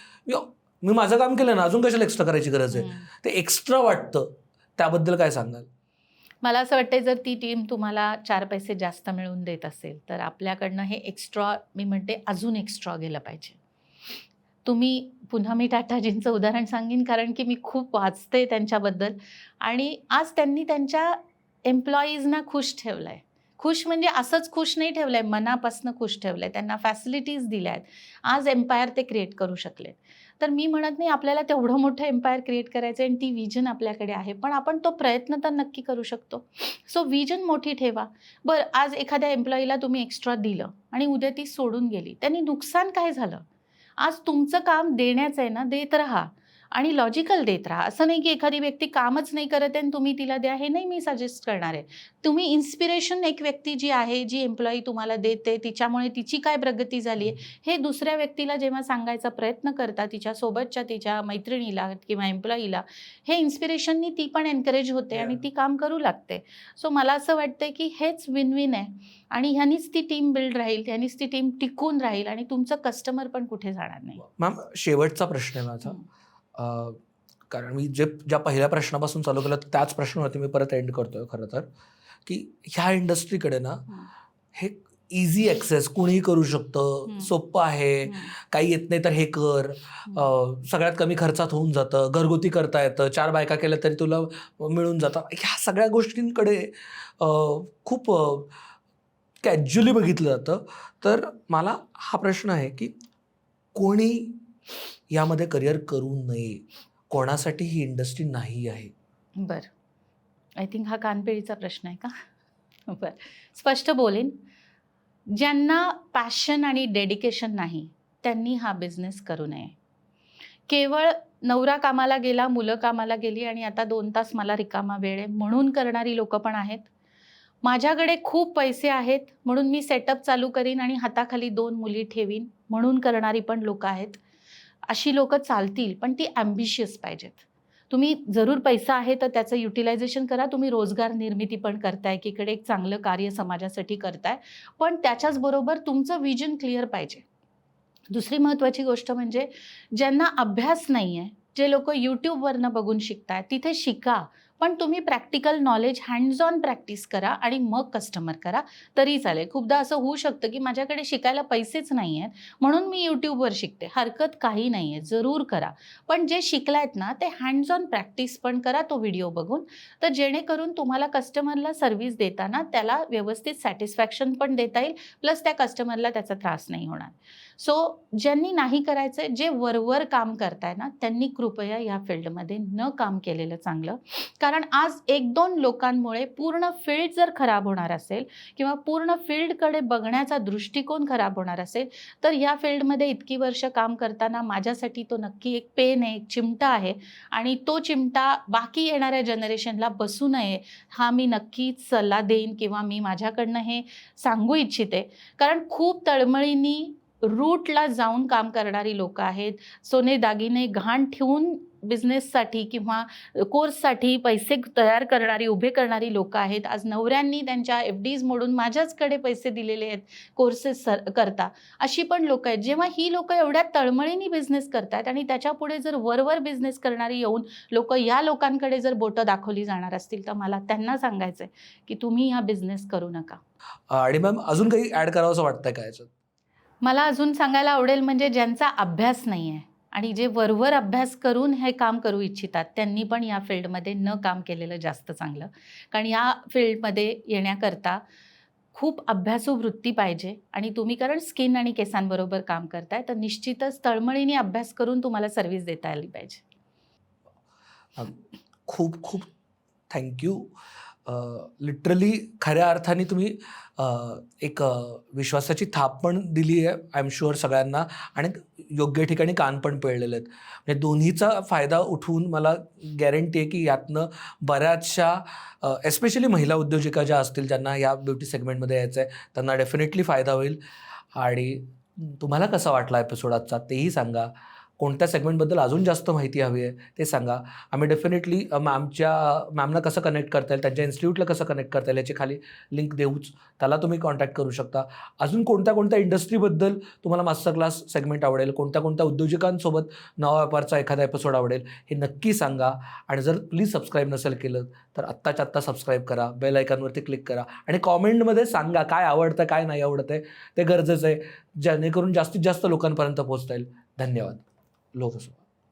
मी माझं काम केलं ना, अजून कशाला एक्स्ट्रा करायची गरज आहे? ते एक्स्ट्रा वाटतं. त्याबद्दल काय सांगाल? मला असं वाटतं जर ती टीम तुम्हाला 4 पैसे जास्त मिळवून देत असेल, तर आपल्याकडनं हे एक्स्ट्रा, मी म्हणते अजून एक्स्ट्रा गेलं पाहिजे. तुम्ही पुन्हा मी टाटाजींचं उदाहरण सांगेन, कारण की मी खूप वाचते त्यांच्याबद्दल आणि आज त्यांनी त्यांच्या एम्प्लॉईजना खुश ठेवलं आहे. खुश म्हणजे असंच खुश नाही ठेवलं आहे, मनापासून खुश ठेवलं आहे. त्यांना फॅसिलिटीज दिल्या आहेत. आज एम्पायर ते क्रिएट करू शकलेत. तर मी म्हणत नाही आपल्याला तेवढं मोठं एम्पायर क्रिएट करायचं आहे आणि ती व्हिजन आपल्याकडे आहे. पण आपण तो प्रयत्न तर नक्की करू शकतो. सो व्हिजन मोठी ठेवा. बरं, आज एखाद्या एम्प्लॉईला तुम्ही एक्स्ट्रा दिलं आणि उद्या ती सोडून गेली. त्यांनी नुकसान काय झालं? आज तुमचं काम देण्याचं आहे ना, देत राहा आणि लॉजिकल देत राहा. असं नाही की एखादी व्यक्ती कामच नाही करत आहे आणि तुम्ही तिला द्या, हे नाही मी सजेस्ट करणार आहे. तुम्ही इन्स्पिरेशन, एक व्यक्ती जी आहे, जी एम्प्लॉई तुम्हाला देते, तिच्यामुळे तिची काय प्रगती झाली आहे, हे दुसऱ्या व्यक्तीला जेव्हा सांगायचा प्रयत्न करता, तिच्यासोबतच्या तिच्या मैत्रिणीला किंवा एम्प्लॉईला, हे इन्स्पिरेशननी ती पण एनकरेज होते आणि ती काम करू लागते. सो मला असं वाटतं की हेच विन विन आहे आणि ह्यानीच ती टीम बिल्ड राहील, ह्यानीच ती टीम टिकून राहील आणि तुमचं कस्टमर पण कुठे जाणार नाही. मॅम, शेवटचा प्रश्न आहे माझा. कारण मी ज्या पहिल्या प्रश्नापासून चालू केलं त्याच प्रश्नावरती मी परत एंड करतोय खरं तर, की ह्या इंडस्ट्रीकडे ना हे इझी ॲक्सेस कुणीही करू शकतं, सोपं आहे, काही येत नाही तर हे कर, सगळ्यात कमी खर्चात होऊन जातं, घरगुती करता येतं, 4 बायका केल्या तरी तुला मिळून जातं. ह्या सगळ्या गोष्टींकडे खूप कॅज्युअली बघितलं जातं. तर मला हा प्रश्न आहे की कोणी यामध्ये करिअर करू नये, कोणासाठी ही इंडस्ट्री नाही आहे? बरं, आय थिंक हा कानपिळीचा प्रश्न आहे का? बरं, स्पष्ट बोलेन. ज्यांना पॅशन आणि डेडिकेशन नाही त्यांनी हा बिझनेस करू नये. केवळ नवरा कामाला गेला, मुलं कामाला गेली आणि आता 2 तास मला रिकामा वेळ आहे म्हणून करणारी लोकं पण आहेत. माझ्याकडे खूप पैसे आहेत म्हणून मी सेटअप चालू करीन आणि हाताखाली 2 मुली ठेवीन म्हणून करणारी पण लोकं आहेत. अशी लोकं चालतील, पण ती ॲम्बिशियस पाहिजेत. तुम्ही जरूर पैसा आहे तर त्याचं युटिलायझेशन करा. तुम्ही रोजगार निर्मिती पण करताय, एकीकडे एक चांगलं कार्य समाजासाठी करताय, पण त्याच्याचबरोबर तुमचं विजन क्लिअर पाहिजे. दुसरी महत्त्वाची गोष्ट म्हणजे ज्यांना अभ्यास नाही आहे, जे लोकं यूट्यूबवरनं बघून शिकताय, तिथे शिका. पण तुम्ही practical knowledge, hands on practice करा आणि मग कस्टमर करा तरी चालेल. खूपदा असं होऊ शकतं की माझ्याकडे शिकायला पैसेच नाही आहेत म्हणून मी यूट्यूबवर शिकते. हरकत काही नाही आहे, जरूर करा. पण जे शिकलायत ना ते हँड्स ऑन प्रॅक्टिस पण करा तो व्हिडिओ बघून. तर जेणेकरून तुम्हाला कस्टमरला सर्व्हिस देताना त्याला व्यवस्थित सॅटिस्फॅक्शन पण देता येईल, प्लस त्या कस्टमरला त्याचा त्रास नाही होणार. सो ज्यांनी नाही करायचं आहे, जे वरवर काम करताय ना, त्यांनी कृपया या फील्डमध्ये न काम केलेलं चांगलं. कारण आज 1-2 लोकांमुळे पूर्ण फील्ड जर खराब होणार असेल किंवा पूर्ण फील्डकडे बघण्याचा दृष्टिकोन खराब होणार असेल, तर या फील्डमध्ये इतकी वर्ष काम करताना माझ्यासाठी तो नक्की एक पेन आहे, एक चिमटा आहे आणि तो चिमटा बाकी येणाऱ्या जनरेशनला बसू नये, हा मी नक्कीच सल्ला देईन किंवा मी माझ्याकडनं हे सांगू इच्छिते. कारण खूप तळमळीने रूटला जाऊन काम करणारी लोकं आहेत. सोने दागिने गहाण ठेवून बिझनेससाठी किंवा कोर्ससाठी पैसे तयार करणारी, उभे करणारी लोकं आहेत. आज नवऱ्यांनी त्यांच्या FDs मोडून माझ्याचकडे पैसे दिलेले आहेत कोर्सेस करता. अशी पण लोकं आहेत. जेव्हा ही लोकं एवढ्या तळमळीने बिझनेस करतायत आणि त्याच्यापुढे जर वरवर बिझनेस करणारी येऊन लोकं या लोकांकडे जर बोटं दाखवली जाणार असतील, तर मला त्यांना सांगायचं आहे की तुम्ही हा बिझनेस करू नका. आणि मॅम, अजून काही ॲड करावंसं वाटतंय का याच्यात? मला अजून सांगायला आवडेल म्हणजे ज्यांचा अभ्यास नाही आहे आणि जे वरवर अभ्यास करून हे काम करू इच्छितात, त्यांनी पण या फील्डमध्ये न काम केलेलं जास्त चांगलं. कारण या फील्डमध्ये येण्याकरता खूप अभ्यासू वृत्ती पाहिजे आणि तुम्ही कारण स्किन आणि केसांबरोबर काम करताय, तर निश्चितच तळमळीने अभ्यास करून तुम्हाला सर्व्हिस देता आली पाहिजे. खूप खूप थँक्यू. लिटरली खऱ्या अर्थाने तुम्ही एक विश्वासाची थाप पण दिली आहे आय एम शुअर सगळ्यांना, आणि योग्य ठिकाणी कान पण पिळलेले आहेत. म्हणजे दोन्हीचा फायदा उठवून मला गॅरंटी आहे की यातनं बऱ्याचशा एस्पेशली महिला उद्योजिका ज्या असतील ज्यांना या ब्युटी सेगमेंटमध्ये यायचं आहे त्यांना डेफिनेटली फायदा होईल. आणि तुम्हाला कसा वाटला एपिसोड आजचा तेही सांगा. कोणत्या सेगमेंटबद्दल अजून जास्त माहिती हवी आहे ते सांगा. आम्ही डेफिनेटली मॅमना कसं कनेक्ट करता येईल, त्यांच्या इन्स्टिट्यूटला कसं कनेक्ट करता येईल याची खाली लिंक देऊच, त्याला तुम्ही कॉन्टॅक्ट करू शकता. अजून कोणत्या इंडस्ट्रीबद्दल तुम्हाला मास्टर क्लास सेगमेंट आवडेल, कोणत्या उद्योजकांसोबत नवा व्यापारचा एखादा एपिसोड आवडेल हे नक्की सांगा. आणि जर प्लीज सबस्क्राईब नसेल केलं तर आत्ताच्या आत्ता सबस्क्राईब करा, बेल आयकॉनवरती क्लिक करा आणि कॉमेंटमध्ये सांगा काय आवडतं काय नाही आवडतं आहे ते गरजेचं आहे, जेणेकरून जास्तीत जास्त लोकांपर्यंत पोहोचता येईल. धन्यवाद. लोकसभा.